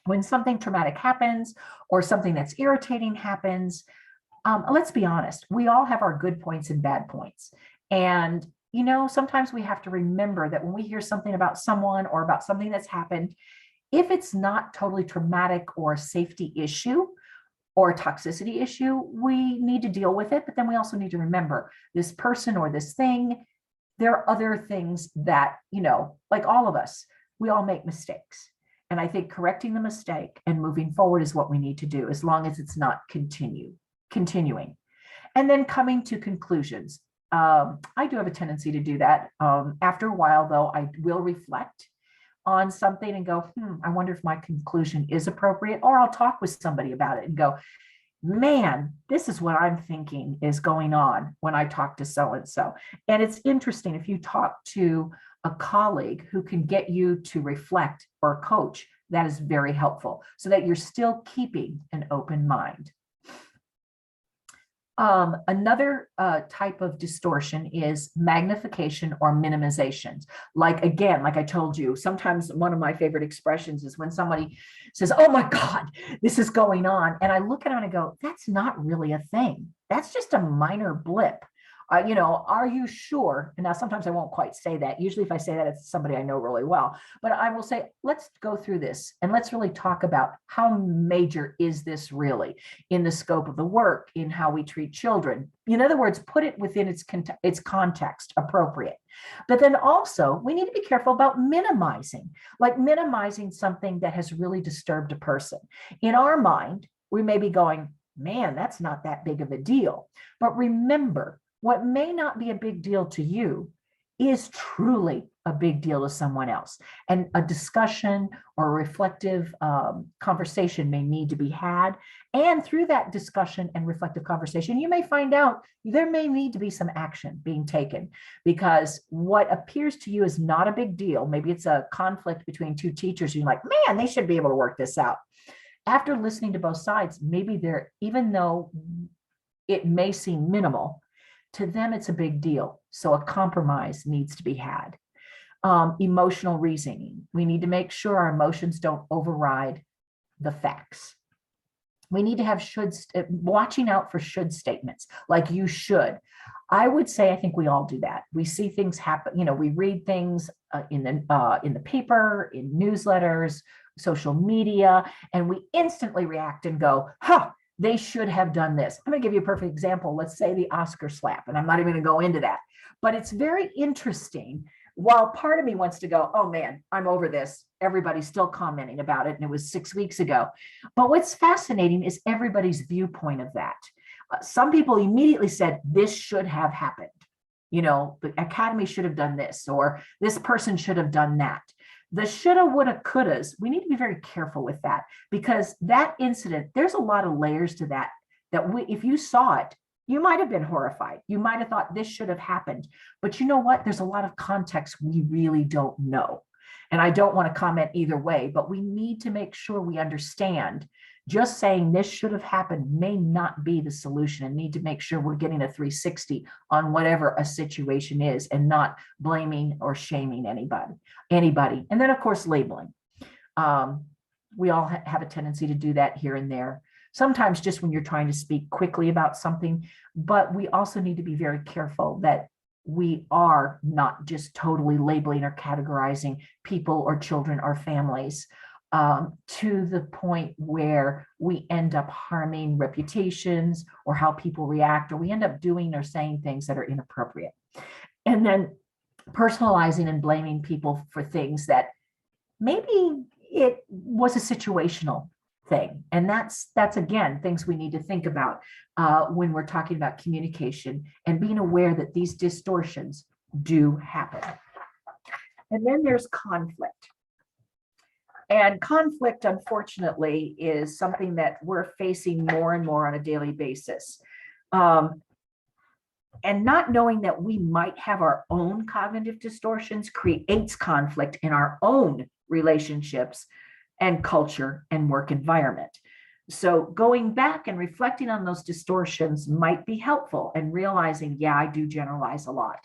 When something traumatic happens or something that's irritating happens, let's be honest, we all have our good points and bad points. And, sometimes we have to remember that when we hear something about someone or about something that's happened, if it's not totally traumatic or a safety issue or a toxicity issue, we need to deal with it. But then we also need to remember this person or this thing, there are other things that, like all of us, we all make mistakes. And I think correcting the mistake and moving forward is what we need to do, as long as it's not continuing. And then coming to conclusions. I do have a tendency to do that. After a while, though, I will reflect on something and go, I wonder if my conclusion is appropriate, or I'll talk with somebody about it and go, man, this is what I'm thinking is going on when I talk to so-and-so. And it's interesting, if you talk to a colleague who can get you to reflect or coach, that is very helpful so that you're still keeping an open mind. Another type of distortion is magnification or minimizations. Like I told you, sometimes one of my favorite expressions is when somebody says, oh my God, this is going on. And I look at it and I go, that's not really a thing. That's just a minor blip. Are you sure? And now sometimes I won't quite say that. Usually if I say that, it's somebody I know really well, but I will say, let's go through this and let's really talk about how major is this really in the scope of the work, in how we treat children. In other words, put it within its context appropriate. But then also we need to be careful about minimizing something that has really disturbed a person. In our mind, we may be going, man, that's not that big of a deal. But remember, what may not be a big deal to you is truly a big deal to someone else. And a discussion or a reflective conversation may need to be had. And through that discussion and reflective conversation, you may find out there may need to be some action being taken, because what appears to you is not a big deal. Maybe it's a conflict between two teachers. You're like, man, they should be able to work this out. After listening to both sides, maybe even though it may seem minimal, to them, it's a big deal. So a compromise needs to be had. Emotional reasoning. We need to make sure our emotions don't override the facts. We need to have watching out for should statements, like you should. I would say, I think we all do that. We see things happen. We read things in the paper, in newsletters, social media, and we instantly react and go, they should have done this. I'm going to give you a perfect example. Let's say the Oscar slap, and I'm not even going to go into that, but it's very interesting. While part of me wants to go, oh man, I'm over this. Everybody's still commenting about it, and it was 6 weeks ago. But what's fascinating is everybody's viewpoint of that. Some people immediately said, this should have happened. The Academy should have done this, or this person should have done that. The shoulda, woulda, couldas, we need to be very careful with that, because that incident, there's a lot of layers to that, if you saw it, you might have been horrified. You might have thought this should have happened. But you know what? There's a lot of context we really don't know. And I don't want to comment either way, but we need to make sure we understand. Just saying this should have happened may not be the solution, and need to make sure we're getting a 360 on whatever a situation is and not blaming or shaming anybody. And then, of course, labeling. We all have a tendency to do that here and there. Sometimes just when you're trying to speak quickly about something, but we also need to be very careful that we are not just totally labeling or categorizing people or children or families to the point where we end up harming reputations or how people react, or we end up doing or saying things that are inappropriate. And then personalizing and blaming people for things that maybe it was a situational thing. And that's again, things we need to think about when we're talking about communication and being aware that these distortions do happen. And then there's conflict. And conflict, unfortunately, is something that we're facing more and more on a daily basis. And not knowing that we might have our own cognitive distortions creates conflict in our own relationships and culture and work environment. So going back and reflecting on those distortions might be helpful, and realizing, yeah, I do generalize a lot.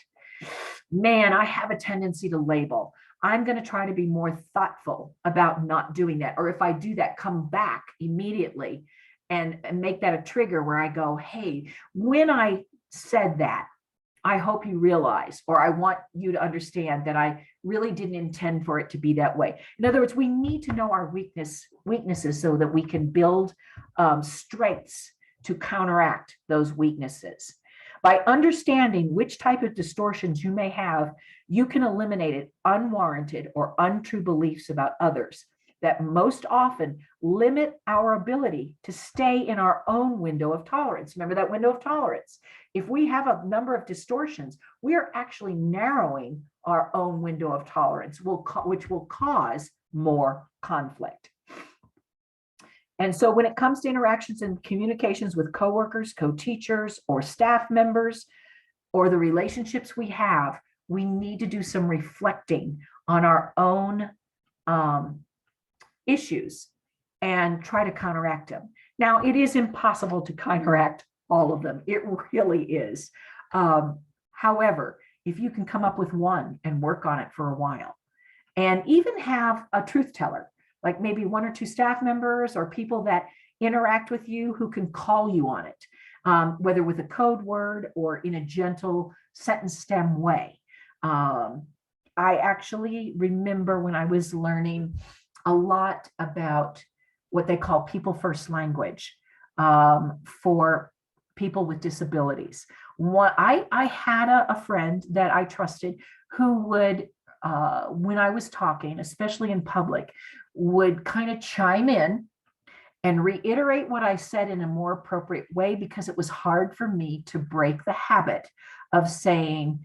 Man, I have a tendency to label. I'm going to try to be more thoughtful about not doing that. Or if I do that, come back immediately and make that a trigger where I go, hey, when I said that, I hope you realize, or I want you to understand that I really didn't intend for it to be that way. In other words, we need to know our weaknesses so that we can build strengths to counteract those weaknesses. By understanding which type of distortions you may have, you can eliminate unwarranted or untrue beliefs about others that most often limit our ability to stay in our own window of tolerance. Remember that window of tolerance. If we have a number of distortions, we are actually narrowing our own window of tolerance, which will cause more conflict. And so when it comes to interactions and communications with coworkers, co-teachers, or staff members, or the relationships we have, we need to do some reflecting on our own issues and try to counteract them. Now, it is impossible to counteract all of them. It really is. However, if you can come up with one and work on it for a while, and even have a truth teller, like maybe one or two staff members or people that interact with you who can call you on it, whether with a code word or in a gentle sentence stem way. I actually remember when I was learning a lot about what they call people first language for people with disabilities. I had a friend that I trusted who would, when I was talking, especially in public, would kind of chime in and reiterate what I said in a more appropriate way, because it was hard for me to break the habit of saying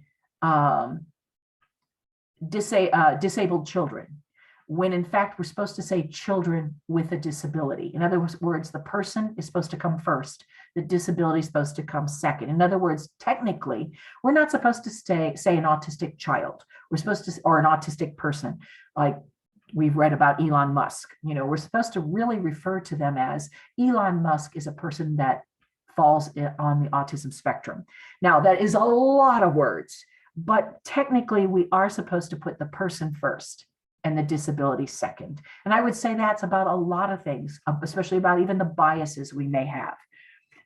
disabled children, when in fact we're supposed to say children with a disability. In other words, the person is supposed to come first, the disability is supposed to come second. In other words, technically, we're not supposed to say an autistic child. We're supposed to, or an autistic person, like we've read about Elon Musk. You know, we're supposed to really refer to them as Elon Musk is a person that falls on the autism spectrum. Now, that is a lot of words, but technically we are supposed to put the person first and the disability second. And I would say that's about a lot of things, especially about even the biases we may have.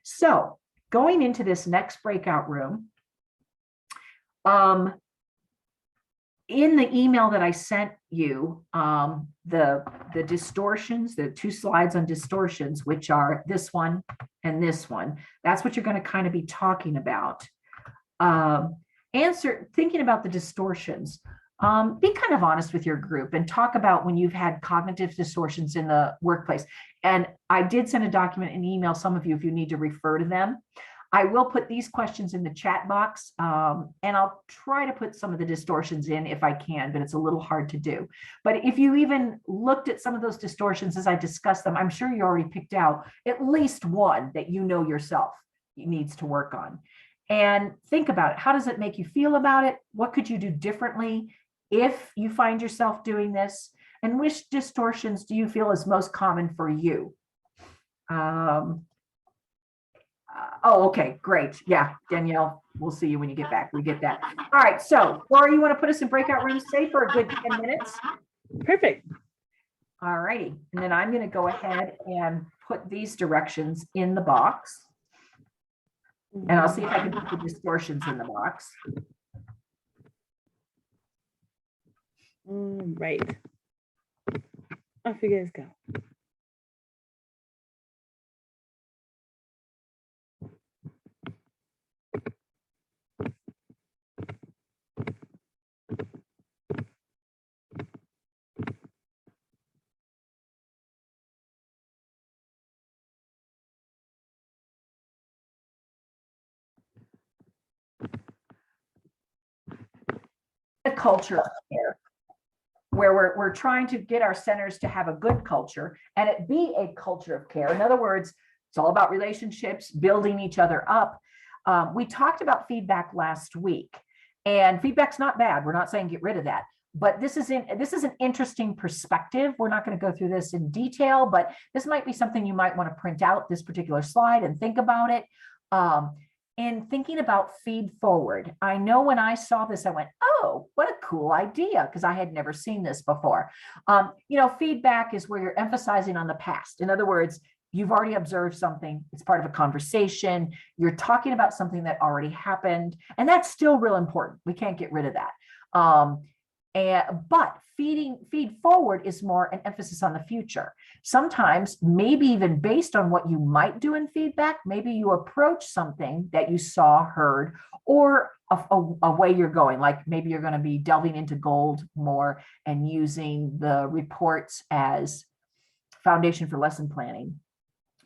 So going into this next breakout room, in the email that I sent you, the distortions, the 2 slides on distortions, which are this one and this one, that's what you're going to kind of be talking about. Thinking about the distortions, be kind of honest with your group and talk about when you've had cognitive distortions in the workplace. And I did send a document and email some of you if you need to refer to them. I will put these questions in the chat box, and I'll try to put some of the distortions in if I can, but it's a little hard to do. But if you even looked at some of those distortions as I discussed them, I'm sure you already picked out at least one that you know yourself needs to work on. And think about it. How does it make you feel about it? What could you do differently if you find yourself doing this? And which distortions do you feel is most common for you? Oh, okay, great. Yeah, Danielle, we'll see you when you get back. We get that. All right, so Dora, you want to put us in breakout rooms, say, for a good 10 minutes? Perfect. All righty. And then I'm going to go ahead and put these directions in the box. And I'll see if I can put the distortions in the box. Right. Off you guys go. A culture of care, where we're trying to get our centers to have a good culture and it be a culture of care. In other words, it's all about relationships, building each other up. We talked about feedback last week, and feedback's not bad. We're not saying get rid of that, but this is an interesting perspective. We're not going to go through this in detail, but this might be something you might want to print out, this particular slide, and think about it. And thinking about feed forward, I know when I saw this, I went, oh, what a cool idea, because I had never seen this before. You know, feedback is where you're emphasizing on the past. In other words, you've already observed something. It's part of a conversation. You're talking about something that already happened, and that's still real important. We can't get rid of that. But feed forward is more an emphasis on the future. Sometimes, maybe even based on what you might do in feedback, maybe you approach something that you saw, heard, or a way you're going, like maybe you're going to be delving into gold more and using the reports as foundation for lesson planning.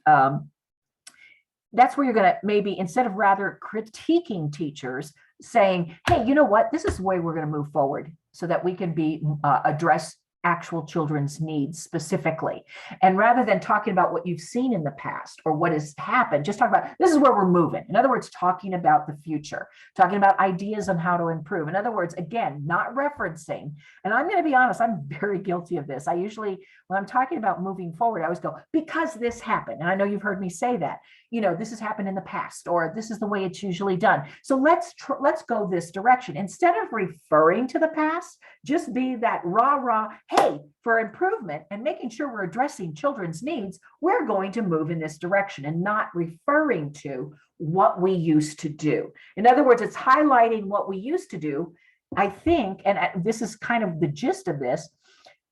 That's where you're going to maybe, instead of rather critiquing teachers, saying, hey, you know what, this is the way we're going to move forward so that we can be address actual children's needs specifically. And rather than talking about what you've seen in the past or what has happened, just talk about this is where we're moving. In other words, talking about the future, talking about ideas on how to improve. In other words, again, not referencing. And I'm going to be honest, I'm very guilty of this. I usually, when I'm talking about moving forward, I always go, because this happened. And I know you've heard me say that, you know, this has happened in the past, or this is the way it's usually done. So let's go this direction. Instead of referring to the past, just be that rah, hey, for improvement and making sure we're addressing children's needs, we're going to move in this direction, and not referring to what we used to do. In other words, it's highlighting what we used to do. I think, and this is kind of the gist of this,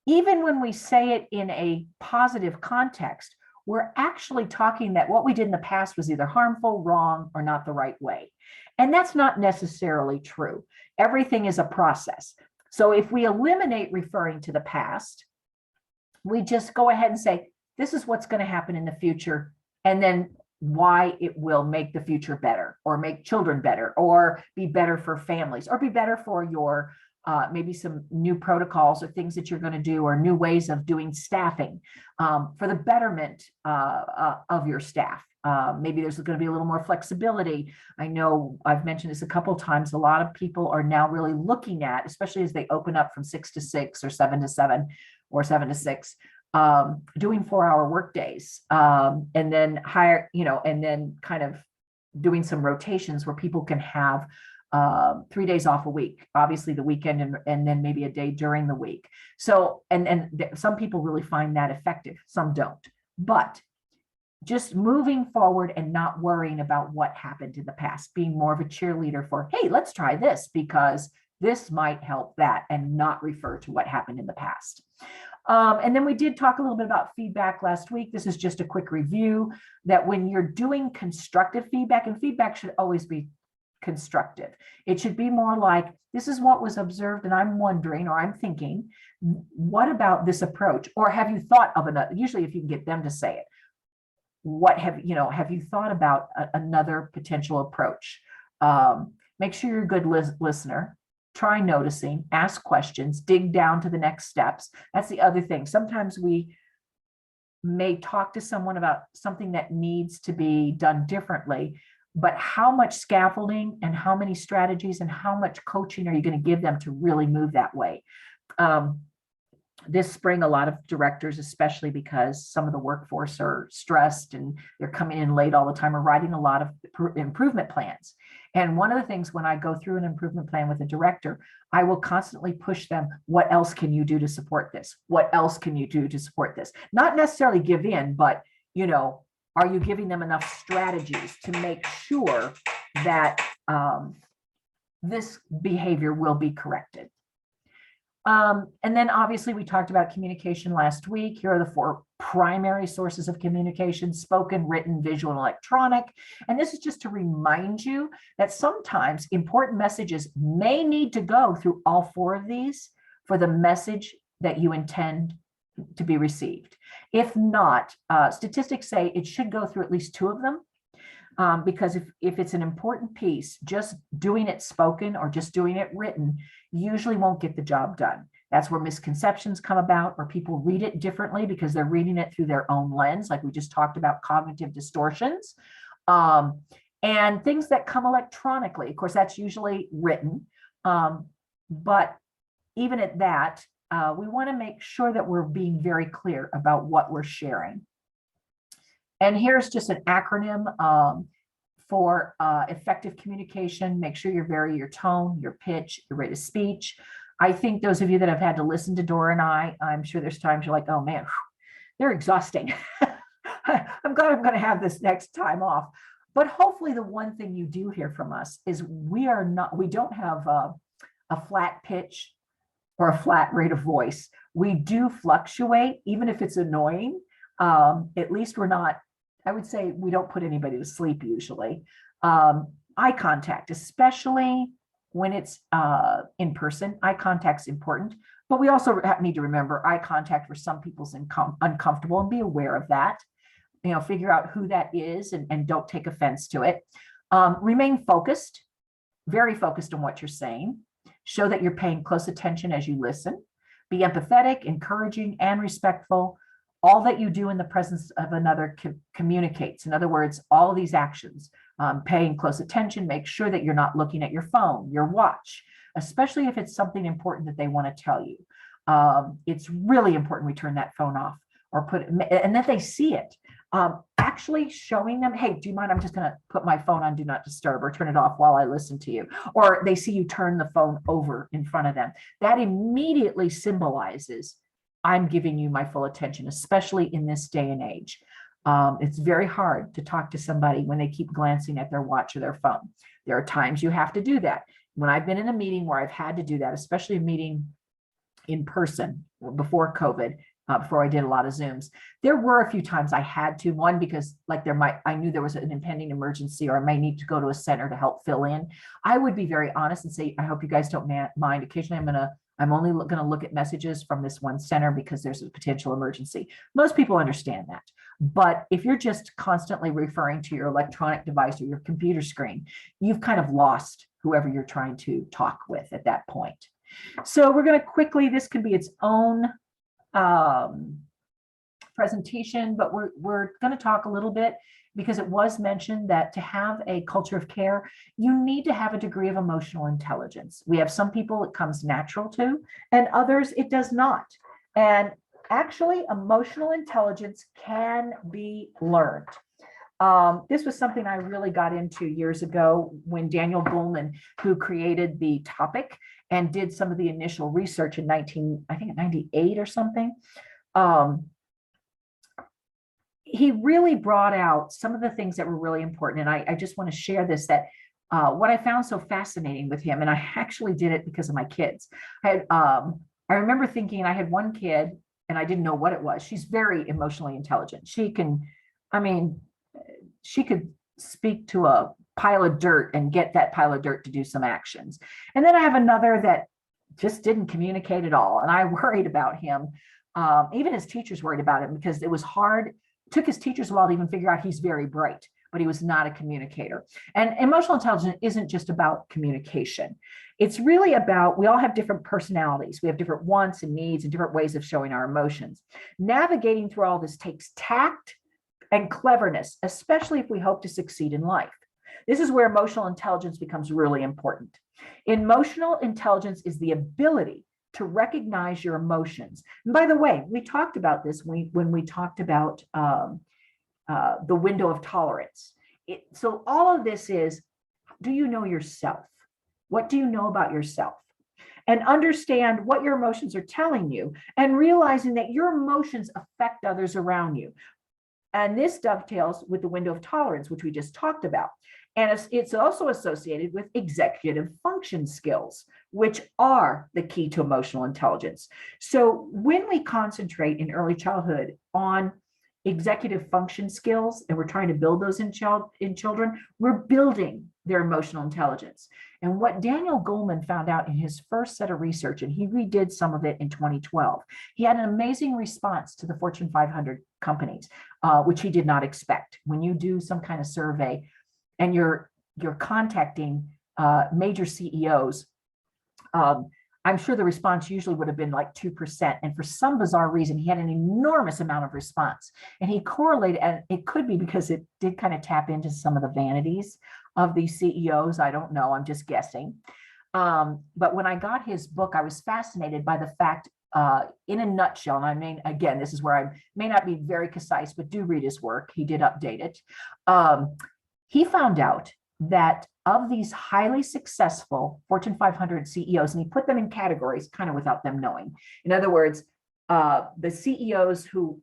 even when we say it in a positive context, we're actually talking that what we did in the past was either harmful, wrong, or not the right way. And that's not necessarily true. Everything is a process. So if we eliminate referring to the past, we just go ahead and say, this is what's going to happen in the future, and then why it will make the future better, or make children better, or be better for families, or be better for your maybe some new protocols or things that you're going to do, or new ways of doing staffing for the betterment of your staff. Maybe there's going to be a little more flexibility. I know I've mentioned this a couple of times. A lot of people are now really looking at, especially as they open up from 6 to 6 or 7 to 7 or 7 to 6, doing 4-hour work days, and then and then kind of doing some rotations where people can have 3 days off a week, obviously the weekend, and then maybe a day during the week. So, and some people really find that effective, some don't. But just moving forward and not worrying about what happened in the past, being more of a cheerleader for, hey, let's try this because this might help that, and not refer to what happened in the past. And then we did talk a little bit about feedback last week. This is just a quick review, that when you're doing constructive feedback, and feedback should always be constructive, it should be more like, this is what was observed, and I'm wondering, or I'm thinking, what about this approach? Or have you thought of another? Usually if you can get them to say it, what have you thought about another potential approach? Make sure you're a good listener. Try noticing, ask questions, dig down to the next steps. That's the other thing. Sometimes we may talk to someone about something that needs to be done differently, but how much scaffolding and how many strategies and how much coaching are you going to give them to really move that way? This spring, a lot of directors, especially because some of the workforce are stressed and they're coming in late all the time, are writing a lot of improvement plans. And one of the things, when I go through an improvement plan with a director, I will constantly push them, what else can you do to support this? What else can you do to support this? Not necessarily give in, but, are you giving them enough strategies to make sure that this behavior will be corrected? And then obviously we talked about communication last week. Here are the 4 primary sources of communication: spoken, written, visual, and electronic. And this is just to remind you that sometimes important messages may need to go through all 4 of these for the message that you intend to be received. If not, statistics say it should go through at least 2 of them. Because if it's an important piece, just doing it spoken or just doing it written usually won't get the job done. That's where misconceptions come about, or people read it differently because they're reading it through their own lens, like we just talked about cognitive distortions, and things that come electronically. Of course, that's usually written, but even at that, we want to make sure that we're being very clear about what we're sharing. And here's just an acronym for effective communication. Make sure you vary your tone, your pitch, your rate of speech. I think those of you that have had to listen to Dora and I'm sure there's times you're like, oh man, they're exhausting. I'm glad I'm going to have this next time off. But hopefully the one thing you do hear from us is we don't have a flat pitch or a flat rate of voice. We do fluctuate, even if it's annoying. At least we're not, I would say we don't put anybody to sleep usually. Eye contact, especially when it's in person, eye contact's important. But we also need to remember eye contact for some people's uncomfortable, and be aware of that. Figure out who that is and don't take offense to it. Remain focused, very focused on what you're saying. Show that you're paying close attention as you listen. Be empathetic, encouraging, and respectful. All that you do in the presence of another communicates. In other words, all of these actions, paying close attention, make sure that you're not looking at your phone, your watch, especially if it's something important that they want to tell you. It's really important we turn that phone off or and that they see it. Actually showing them, hey, do you mind? I'm just going to put my phone on do not disturb or turn it off while I listen to you. Or they see you turn the phone over in front of them. That immediately symbolizes I'm giving you my full attention, especially in this day and age. It's very hard to talk to somebody when they keep glancing at their watch or their phone. There are times you have to do that. When I've been in a meeting where I've had to do that, especially a meeting in person before COVID, before I did a lot of Zooms, there were a few times I had to, one, because I knew there was an impending emergency or I may need to go to a center to help fill in. I would be very honest and say, I hope you guys don't mind. Occasionally I'm only going to look at messages from this one center because there's a potential emergency. Most people understand that. But if you're just constantly referring to your electronic device or your computer screen, you've kind of lost whoever you're trying to talk with at that point. So we're going to quickly, this can be its own presentation, but we're going to talk a little bit because it was mentioned that to have a culture of care, you need to have a degree of emotional intelligence. We have some people it comes natural to, and others it does not. And actually, emotional intelligence can be learned. This was something I really got into years ago when Daniel Mullen, who created the topic and did some of the initial research in 98 or something. He really brought out some of the things that were really important. And I just want to share this, that what I found so fascinating with him, and I actually did it because of my kids. I remember thinking I had one kid and I didn't know what it was. She's very emotionally intelligent. She could speak to a pile of dirt and get that pile of dirt to do some actions. And then I have another that just didn't communicate at all. And I worried about him. Even his teachers worried about him because it was hard. It took his teachers a while to even figure out he's very bright, but he was not a communicator. And emotional intelligence isn't just about communication. It's really about, we all have different personalities. We have different wants and needs and different ways of showing our emotions. Navigating through all this takes tact and cleverness, especially if we hope to succeed in life. This is where emotional intelligence becomes really important. Emotional intelligence is the ability to recognize your emotions. And by the way, we talked about this when we talked about the window of tolerance. So all of this is, do you know yourself? What do you know about yourself? And understand what your emotions are telling you and realizing that your emotions affect others around you. And this dovetails with the window of tolerance, which we just talked about. And it's also associated with executive function skills, which are the key to emotional intelligence. So when we concentrate in early childhood on executive function skills, and we're trying to build those in children, we're building their emotional intelligence. And what Daniel Goleman found out in his first set of research, and he redid some of it in 2012, he had an amazing response to the Fortune 500 companies, which he did not expect. When you do some kind of survey and you're contacting major CEOs, I'm sure the response usually would have been like 2%. And for some bizarre reason, he had an enormous amount of response. And he correlated, and it could be because it did kind of tap into some of the vanities of these CEOs. I don't know, I'm just guessing. But when I got his book, I was fascinated by the fact, in a nutshell, and I mean, again, this is where I may not be very concise, but do read his work. He did update it. He found out that of these highly successful Fortune 500 CEOs, and he put them in categories kind of without them knowing. In other words, the CEOs who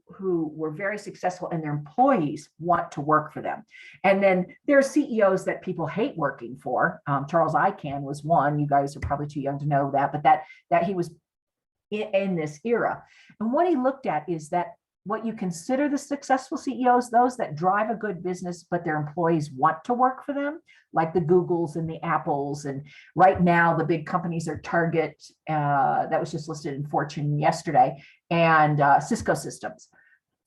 were very successful and their employees want to work for them. And then there are CEOs that people hate working for. Charles Icahn was one. You guys are probably too young to know that, but that he was in this era. And what he looked at is that what you consider the successful CEOs, those that drive a good business, but their employees want to work for them, like the Googles and the Apples. And right now, the big companies are Target, that was just listed in Fortune yesterday, and Cisco Systems.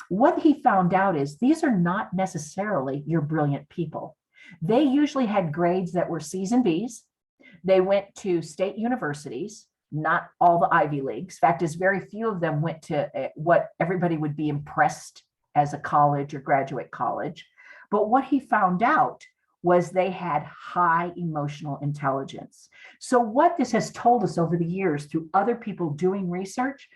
What he found out is these are not necessarily your brilliant people. They usually had grades that were C's and B's. They went to state universities, not all the Ivy Leagues. Fact is, very few of them went to what everybody would be impressed as a college or graduate college. But what he found out was they had high emotional intelligence. So what this has told us over the years through other people doing research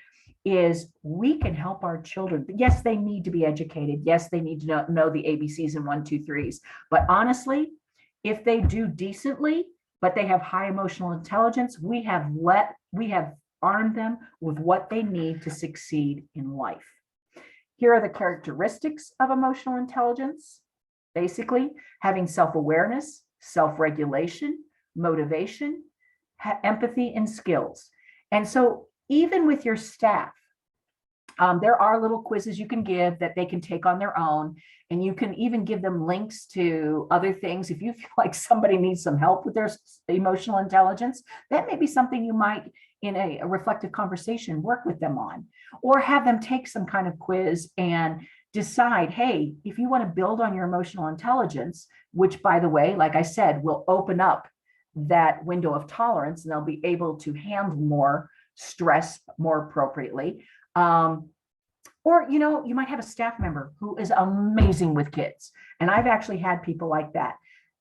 is we can help our children. Yes, they need to be educated. Yes, they need to know the ABCs and 1, 2, 3s. But honestly, if they do decently, but they have high emotional intelligence, we have armed them with what they need to succeed in life. Here are the characteristics of emotional intelligence. Basically, having self-awareness, self-regulation, motivation, empathy, and skills. And so even with your staff, there are little quizzes you can give that they can take on their own, and you can even give them links to other things. If you feel like somebody needs some help with their emotional intelligence, that may be something you might, in a reflective conversation, work with them on, or have them take some kind of quiz and decide, hey, if you want to build on your emotional intelligence, which, by the way, like I said, will open up that window of tolerance, and they'll be able to handle more stress more appropriately. Or, you might have a staff member who is amazing with kids. And I've actually had people like that.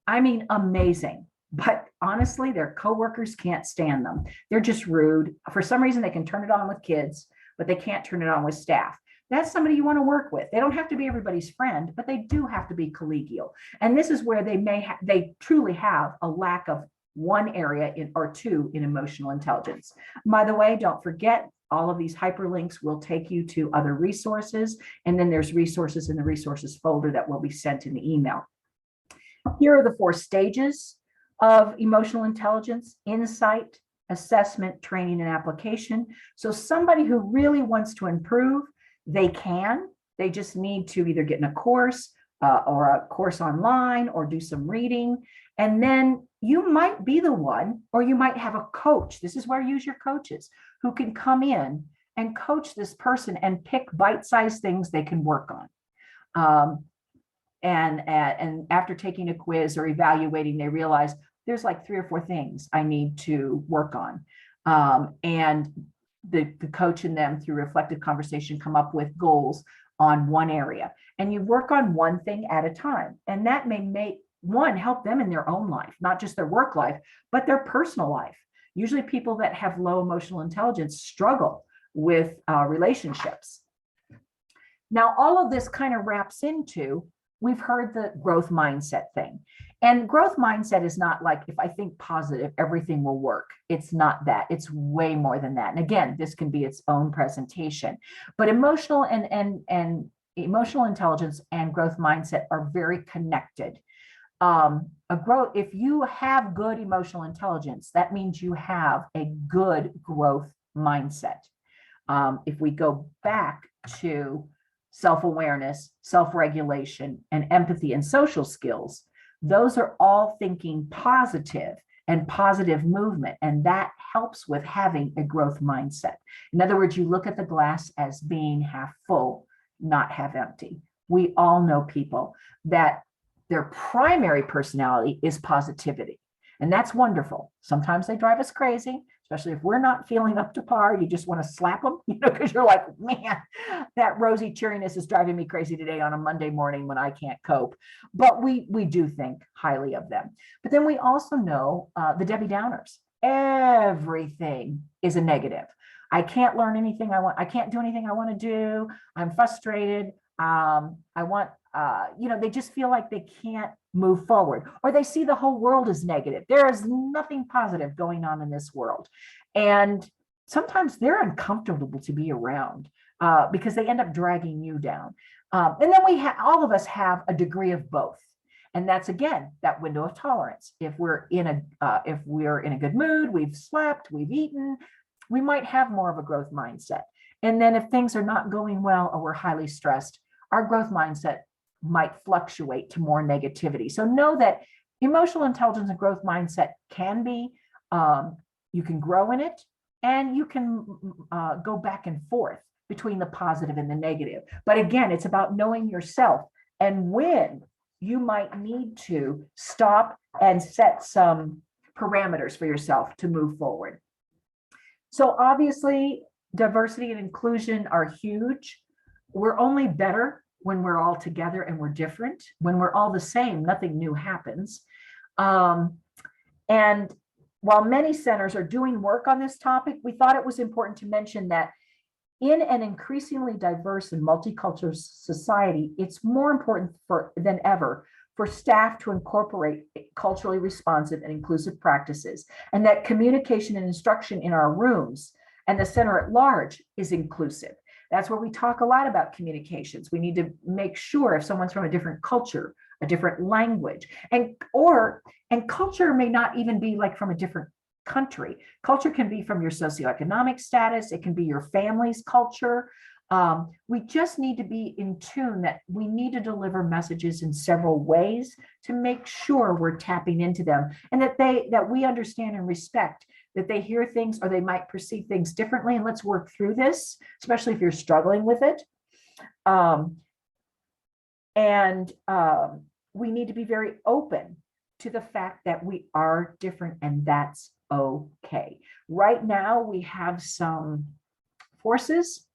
I mean, amazing. But honestly, their coworkers can't stand them. They're just rude. For some reason, they can turn it on with kids, but they can't turn it on with staff. That's somebody you want to work with. They don't have to be everybody's friend, but they do have to be collegial. And this is where they truly have a lack of one area or two in emotional intelligence. By the way, don't forget, all of these hyperlinks will take you to other resources. And then there's resources in the resources folder that will be sent in the email. Here are the 4 stages of emotional intelligence: insight, assessment, training, and application. So somebody who really wants to improve, they just need to either get in a course or a course online or do some reading. And then you might be the one, or you might have a coach. This is where you use your coaches who can come in and coach this person and pick bite-sized things they can work on. And after taking a quiz or evaluating, they realize there's like 3 or 4 things I need to work on. And the coach and them, through reflective conversation, come up with goals on one area. And you work on one thing at a time. And that may help them in their own life, not just their work life, but their personal life. Usually people that have low emotional intelligence struggle with relationships. Now, all of this kind of wraps into, we've heard the growth mindset thing. And growth mindset is not like, if I think positive, everything will work. It's not that. It's way more than that. And again, this can be its own presentation. But emotional and emotional intelligence and growth mindset are very connected. If you have good emotional intelligence, that means you have a good growth mindset. If we go back to self-awareness, self-regulation, and empathy and social skills, those are all thinking positive and positive movement, and that helps with having a growth mindset. In other words, you look at the glass as being half full, not half empty. We all know people that their primary personality is positivity, and that's wonderful. Sometimes they drive us crazy, especially if we're not feeling up to par. You just want to slap them, because you're like, man, that rosy cheeriness is driving me crazy today on a Monday morning when I can't cope. But we do think highly of them. But then we also know the Debbie Downers. Everything is a negative. I can't learn anything I want. I can't do anything I want to do. I'm frustrated. They just feel like they can't move forward, or they see the whole world as negative. There is nothing positive going on in this world. And sometimes they're uncomfortable to be around because they end up dragging you down. And then all of us have a degree of both. And that's, again, that window of tolerance. If we're in a good mood, we've slept, we've eaten, we might have more of a growth mindset. And then if things are not going well or we're highly stressed, our growth mindset might fluctuate to more negativity. So know that emotional intelligence and growth mindset can be, you can grow in it, and you can go back and forth between the positive and the negative. But again, it's about knowing yourself and when you might need to stop and set some parameters for yourself to move forward. So obviously, diversity and inclusion are huge. We're only better when we're all together and we're different. When we're all the same, nothing new happens. And while many centers are doing work on this topic, we thought it was important to mention that in an increasingly diverse and multicultural society, it's more important than ever for staff to incorporate culturally responsive and inclusive practices, and that communication and instruction in our rooms and the center at large is inclusive. That's where we talk a lot about communications. We need to make sure if someone's from a different culture, a different language, and culture may not even be like from a different country. Culture can be from your socioeconomic status. It can be your family's culture. We just need to be in tune that we need to deliver messages in several ways to make sure we're tapping into them, and that we understand and respect that they hear things or they might perceive things differently. And let's work through this, especially if you're struggling with it. We need to be very open to the fact that we are different, and that's okay. Right now, we have some forces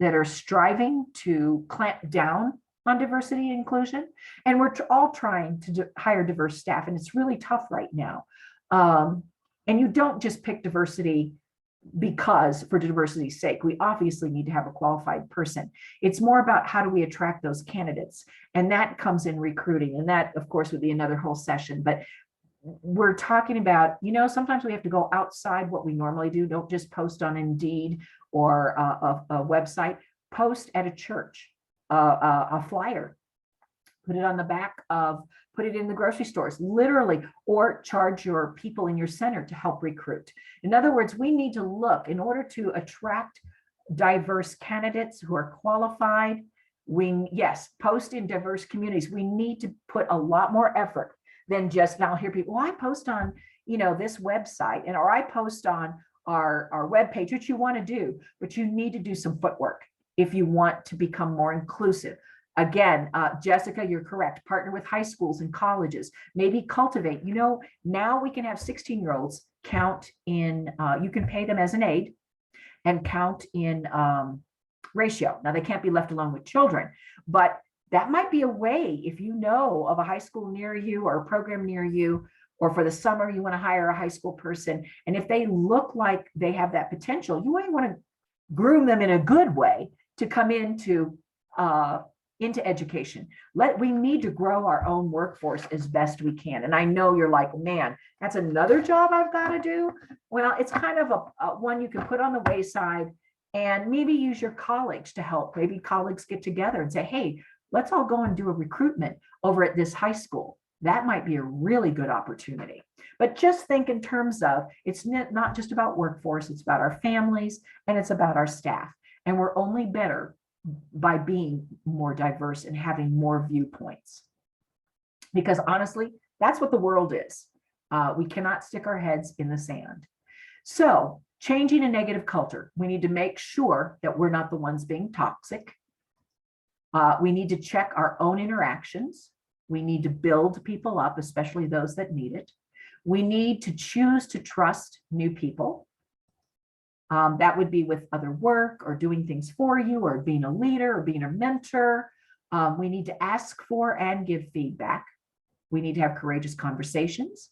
that are striving to clamp down on diversity and inclusion, and we're all trying to hire diverse staff, and it's really tough right now. And you don't just pick diversity for diversity's sake. We obviously need to have a qualified person. It's more about how do we attract those candidates, and that comes in recruiting, and that, of course, would be another whole session. But we're talking about, sometimes we have to go outside what we normally do. Don't just post on Indeed or a website. Post at a church, a flyer, put it on the back put it in the grocery stores, literally, or charge your people in your center to help recruit. In other words, we need to look in order to attract diverse candidates who are qualified. Post in diverse communities. We need to put a lot more effort than just, now hear people, well, I post on, this website, or I post on our webpage, which you want to do, but you need to do some footwork if you want to become more inclusive. Again, Jessica, you're correct. Partner with high schools and colleges. Maybe cultivate. Now we can have 16-year-olds count in, you can pay them as an aide and count in ratio. Now, they can't be left alone with children, but that might be a way, if you know of a high school near you or a program near you, or for the summer, you want to hire a high school person. And if they look like they have that potential, you might want to groom them in a good way to come into education. We need to grow our own workforce as best we can. And I know you're like, man, that's another job I've got to do. Well, it's kind of a one you can put on the wayside and maybe use your colleagues to help. Maybe colleagues get together and say, hey, let's all go and do a recruitment over at this high school. That might be a really good opportunity. But just think in terms of, it's not just about workforce, it's about our families and it's about our staff. And we're only better by being more diverse and having more viewpoints. Because honestly, that's what the world is. We cannot stick our heads in the sand. So changing a negative culture, we need to make sure that we're not the ones being toxic. We need to check our own interactions. We need to build people up, especially those that need it. We need to choose to trust new people. That would be with other work or doing things for you or being a leader or being a mentor. We need to ask for and give feedback. We need to have courageous conversations.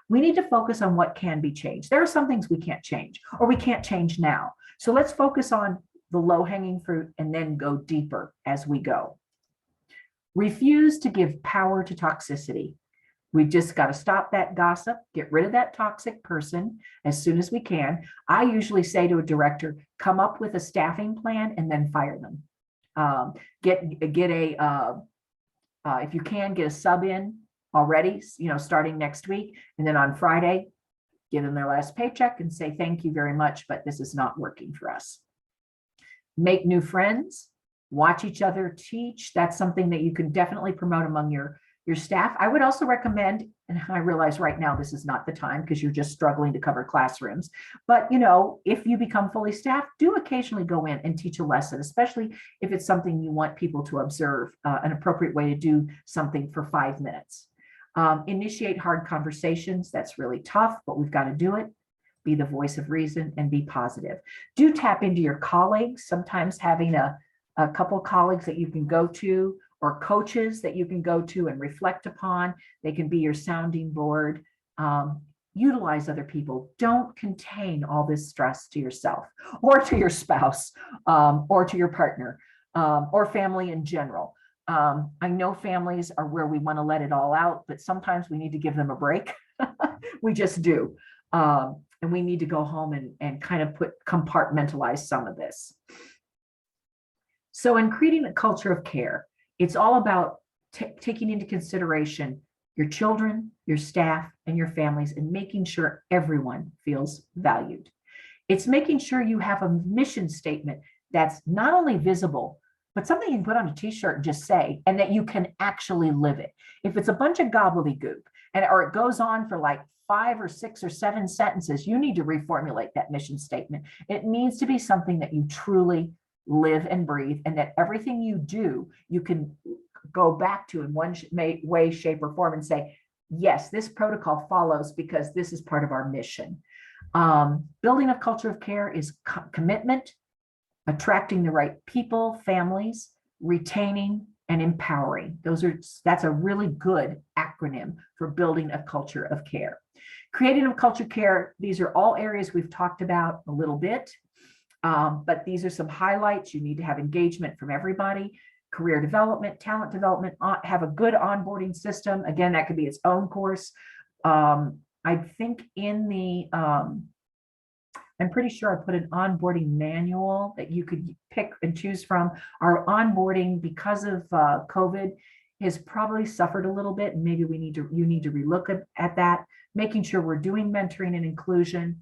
We need to focus on what can be changed. There are some things we can't change or we can't change now. So let's focus on the low-hanging fruit and then go deeper as we go. Refuse to give power to toxicity. We just got to stop that gossip, get rid of that toxic person as soon as we can. I usually say to a director, come up with a staffing plan and then fire them. If you can, get a sub in already, starting next week. And then on Friday, give them their last paycheck and say, thank you very much, but this is not working for us. Make new friends, watch each other teach. That's something that you can definitely promote among your staff. I would also recommend, and I realize right now this is not the time because you're just struggling to cover classrooms, but if you become fully staffed, do occasionally go in and teach a lesson, especially if it's something you want people to observe, an appropriate way to do something for 5 minutes. Initiate hard conversations. That's really tough, but we've got to do it. Be the voice of reason and be positive. Do tap into your colleagues. Sometimes having a couple of colleagues that you can go to, or coaches that you can go to and reflect upon. They can be your sounding board. Utilize other people. Don't contain all this stress to yourself or to your spouse or to your partner or family in general. I know families are where we want to let it all out, but sometimes we need to give them a break. We just do. And we need to go home and kind of compartmentalize some of this. So in creating a culture of care, it's all about taking into consideration your children, your staff, and your families, and making sure everyone feels valued. It's making sure you have a mission statement that's not only visible, but something you can put on a t-shirt and just say, and that you can actually live it. If it's a bunch of gobbledygook, or it goes on for like 5 or 6 or 7 sentences, you need to reformulate that mission statement. It needs to be something that you truly live and breathe, and that everything you do, you can go back to in one way, shape, or form and say, yes, this protocol follows because this is part of our mission. Building a culture of care is commitment, attracting the right people, families, retaining, and empowering. That's a really good acronym for building a culture of care. Creating a culture of care, these are all areas we've talked about a little bit. But these are some highlights. You need to have engagement from everybody, career development, talent development, have a good onboarding system. Again, that could be its own course. I think in the, I'm pretty sure I put an onboarding manual that you could pick and choose from. Our onboarding, because of COVID, has probably suffered a little bit. And maybe you need to relook at that, making sure we're doing mentoring and inclusion.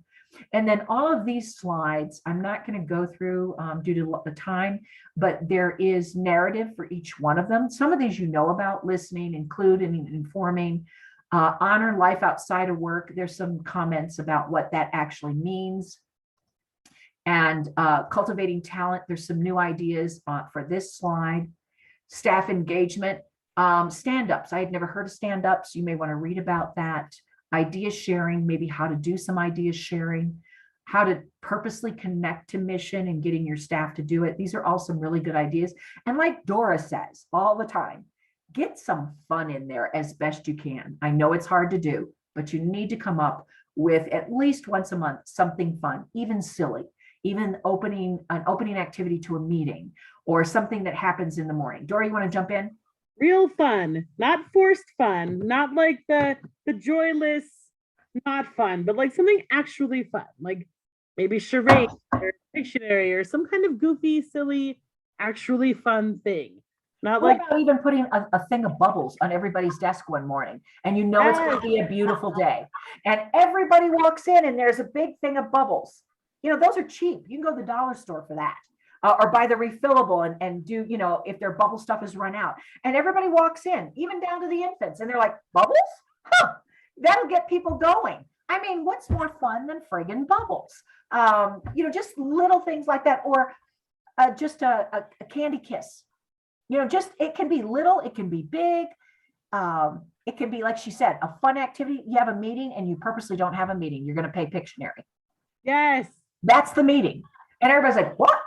And then all of these slides, I'm not going to go through due to the time, but there is narrative for each one of them. Some of these about: listening, including, informing, honor life outside of work. There's some comments about what that actually means. And cultivating talent. There's some new ideas for this slide. Staff engagement, stand-ups. I had never heard of stand-ups. You may want to read about that. Idea sharing, maybe how to do some idea sharing, how to purposely connect to mission and getting your staff to do it. These are all some really good ideas. And like Dora says all the time, get some fun in there as best you can. I know it's hard to do, but you need to come up with at least once a month something fun, even silly, even an opening activity to a meeting or something that happens in the morning. Dora, you want to jump in? Real fun, not forced fun, not like the joyless, not fun, but like something actually fun, like maybe charade or Pictionary or some kind of goofy, silly, actually fun thing. Not What like about even putting a thing of bubbles on everybody's desk one morning, and it's going to be a beautiful day, and everybody walks in and there's a big thing of bubbles. Those are cheap. You can go to the dollar store for that. Or buy the refillable and do, if their bubble stuff is run out. And everybody walks in, even down to the infants, and they're like, bubbles? Huh, that'll get people going. I mean, what's more fun than friggin' bubbles? Just little things like that, or just a candy kiss. It can be little, it can be big. It can be, like she said, a fun activity. You have a meeting and you purposely don't have a meeting. You're going to pay Pictionary. Yes. That's the meeting. And everybody's like, what?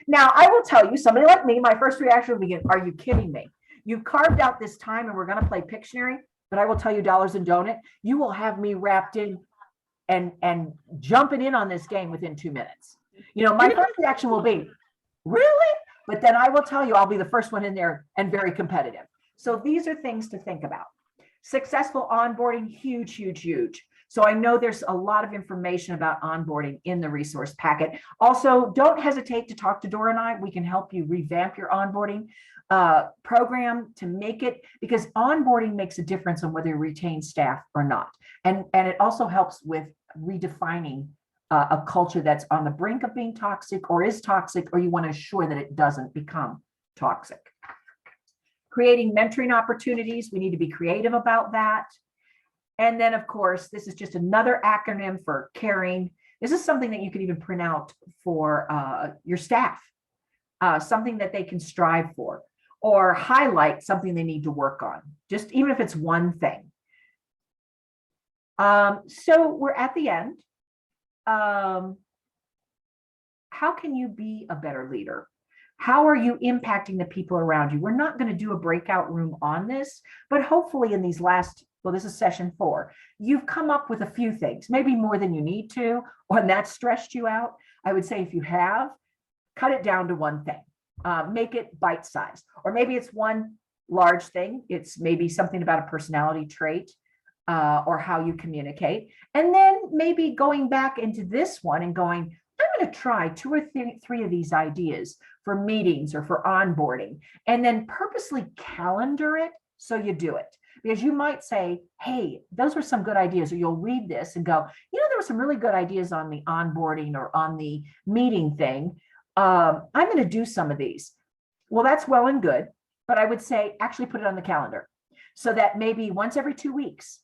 Now, I will tell you, somebody like me, my first reaction would be, are you kidding me? You carved out this time and we're going to play Pictionary, but I will tell you, dollars and donut, you will have me wrapped in and jumping in on this game within 2 minutes. My first reaction will be, really? But then I will tell you, I'll be the first one in there and very competitive. So these are things to think about. Successful onboarding, huge, huge, huge. So I know there's a lot of information about onboarding in the resource packet. Also, don't hesitate to talk to Dora and I. We can help you revamp your onboarding program to make it, because onboarding makes a difference on whether you retain staff or not. And it also helps with redefining a culture that's on the brink of being toxic or is toxic, or you want to ensure that it doesn't become toxic. Creating mentoring opportunities. We need to be creative about that. And then, of course, this is just another acronym for caring. This is something that you can even print out for your staff, something that they can strive for, or highlight something they need to work on, just even if it's one thing. So we're at the end. How can you be a better leader? How are you impacting the people around you? We're not going to do a breakout room on this, but hopefully in these last, well, this is session 4, you've come up with a few things, maybe more than you need to, or that stressed you out. I would say if you have, cut it down to one thing, make it bite-sized, or maybe it's one large thing. It's maybe something about a personality trait or how you communicate. And then maybe going back into this one and going, I'm going to try 2 or 3 of these ideas for meetings or for onboarding, and then purposely calendar it so you do it. Because you might say, hey, those were some good ideas, or you'll read this and go, you know, there were some really good ideas on the onboarding or on the meeting thing. I'm going to do some of these. Well, that's well and good, but I would say actually put it on the calendar so that maybe once every 2 weeks,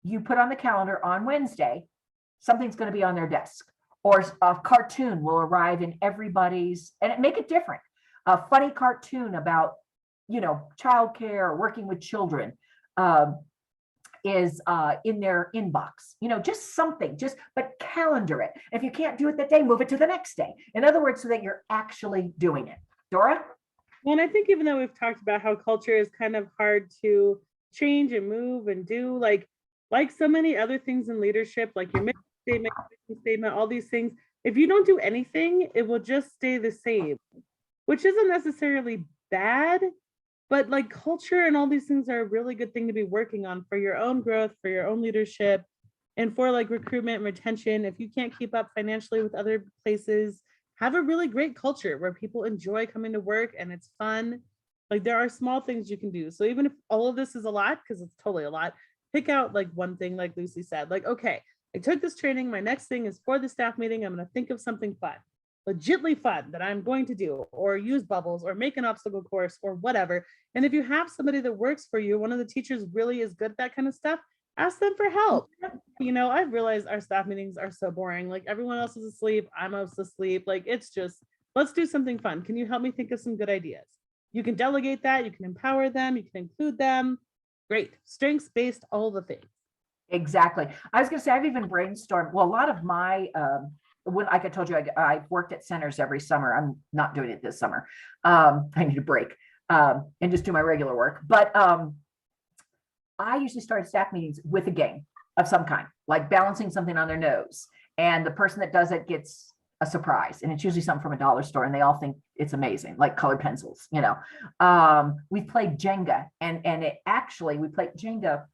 you put on the calendar on Wednesday, something's going to be on their desk, or a cartoon will arrive in everybody's, and make it different. A funny cartoon about, you know, childcare or working with children is in their inbox, you know, just something, but calendar it. If you can't do it that day, move it to the next day. In other words, so that you're actually doing it. Dora? Well, and I think even though we've talked about how culture is kind of hard to change and move and do, like so many other things in leadership, like your mission statement, vision statement, all these things, if you don't do anything, it will just stay the same, which isn't necessarily bad, but like culture and all these things are a really good thing to be working on for your own growth, for your own leadership, and for like recruitment and retention. If you can't keep up financially with other places, have a really great culture where people enjoy coming to work and it's fun. Like there are small things you can do. So even if all of this is a lot, because it's totally a lot, pick out like one thing, like Lucy said, like, okay, I took this training. My next thing is for the staff meeting. I'm going to think of something fun, legitly fun that I'm going to do, or use bubbles or make an obstacle course or whatever. And if you have somebody that works for you, one of the teachers really is good at that kind of stuff, ask them for help. You know, I've realized our staff meetings are so boring. Like everyone else is asleep. I'm asleep. Like it's just, let's do something fun. Can you help me think of some good ideas? You can delegate that. You can empower them. You can include them. Great. Strengths-based, all the things. Exactly. I was going to say, I've even brainstormed. Well, a lot of my, like I told you, I worked at centers every summer. I'm not doing it this summer. I need a break and just do my regular work. But I usually start staff meetings with a game of some kind, like balancing something on their nose. And the person that does it gets a surprise. And it's usually something from a dollar store, and they all think it's amazing, like colored pencils, you know. We played Jenga, and we played Jenga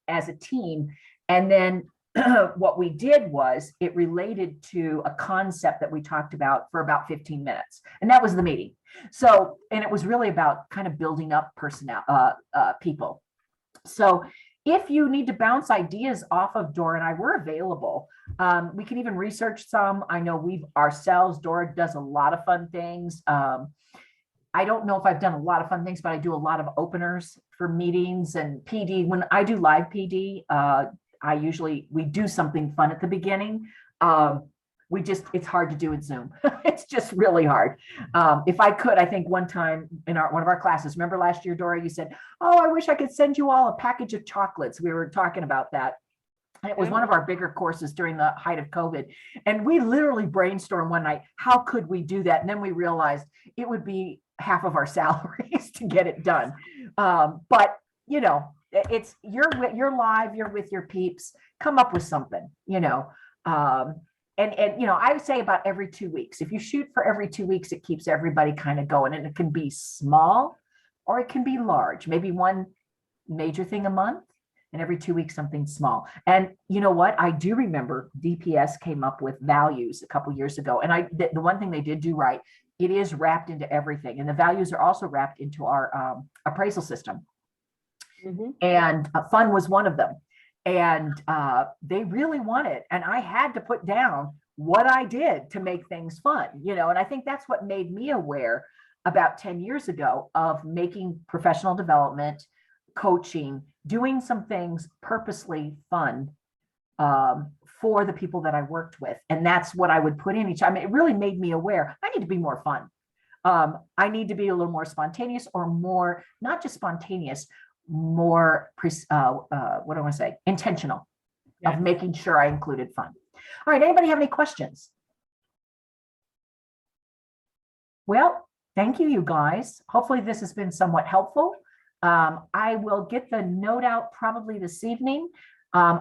as a team. And then what we did was it related to a concept that we talked about for about 15 minutes. And that was the meeting. So, and it was really about kind of building up people. So if you need to bounce ideas off of Dora and I, we're available. We can even research some. I know Dora does a lot of fun things. I don't know if I've done a lot of fun things, but I do a lot of openers for meetings and PD. When I do live PD, we do something fun at the beginning. It's hard to do in Zoom. It's just really hard. If I could, I think one time in one of our classes, remember last year, Dora, you said, oh, I wish I could send you all a package of chocolates. We were talking about that. And it was one of our bigger courses during the height of COVID. And we literally brainstormed one night, how could we do that? And then we realized it would be half of our salaries to get it done. But, you know, you're live, you're with your peeps, come up with something, you know. And you know, I would say about every 2 weeks. If you shoot for every 2 weeks, it keeps everybody kind of going. And it can be small or it can be large. Maybe one major thing a month, and every 2 weeks, something small. And you know what? I do remember DPS came up with values a couple years ago. And the one thing they did do right, it is wrapped into everything. And the values are also wrapped into our appraisal system. And fun was one of them. And they really wanted, and I had to put down what I did to make things fun, and I think that's what made me aware about 10 years ago of making professional development, coaching, doing some things purposely fun for the people that I worked with. And that's what I would put in each. I mean, it really made me aware I need to be more fun. I need to be a little more spontaneous, or more, not just spontaneous, more, what do I want to say? Intentional of making sure I included fun. All right, anybody have any questions? Well, thank you, you guys. Hopefully this has been somewhat helpful. I will get the note out probably this evening.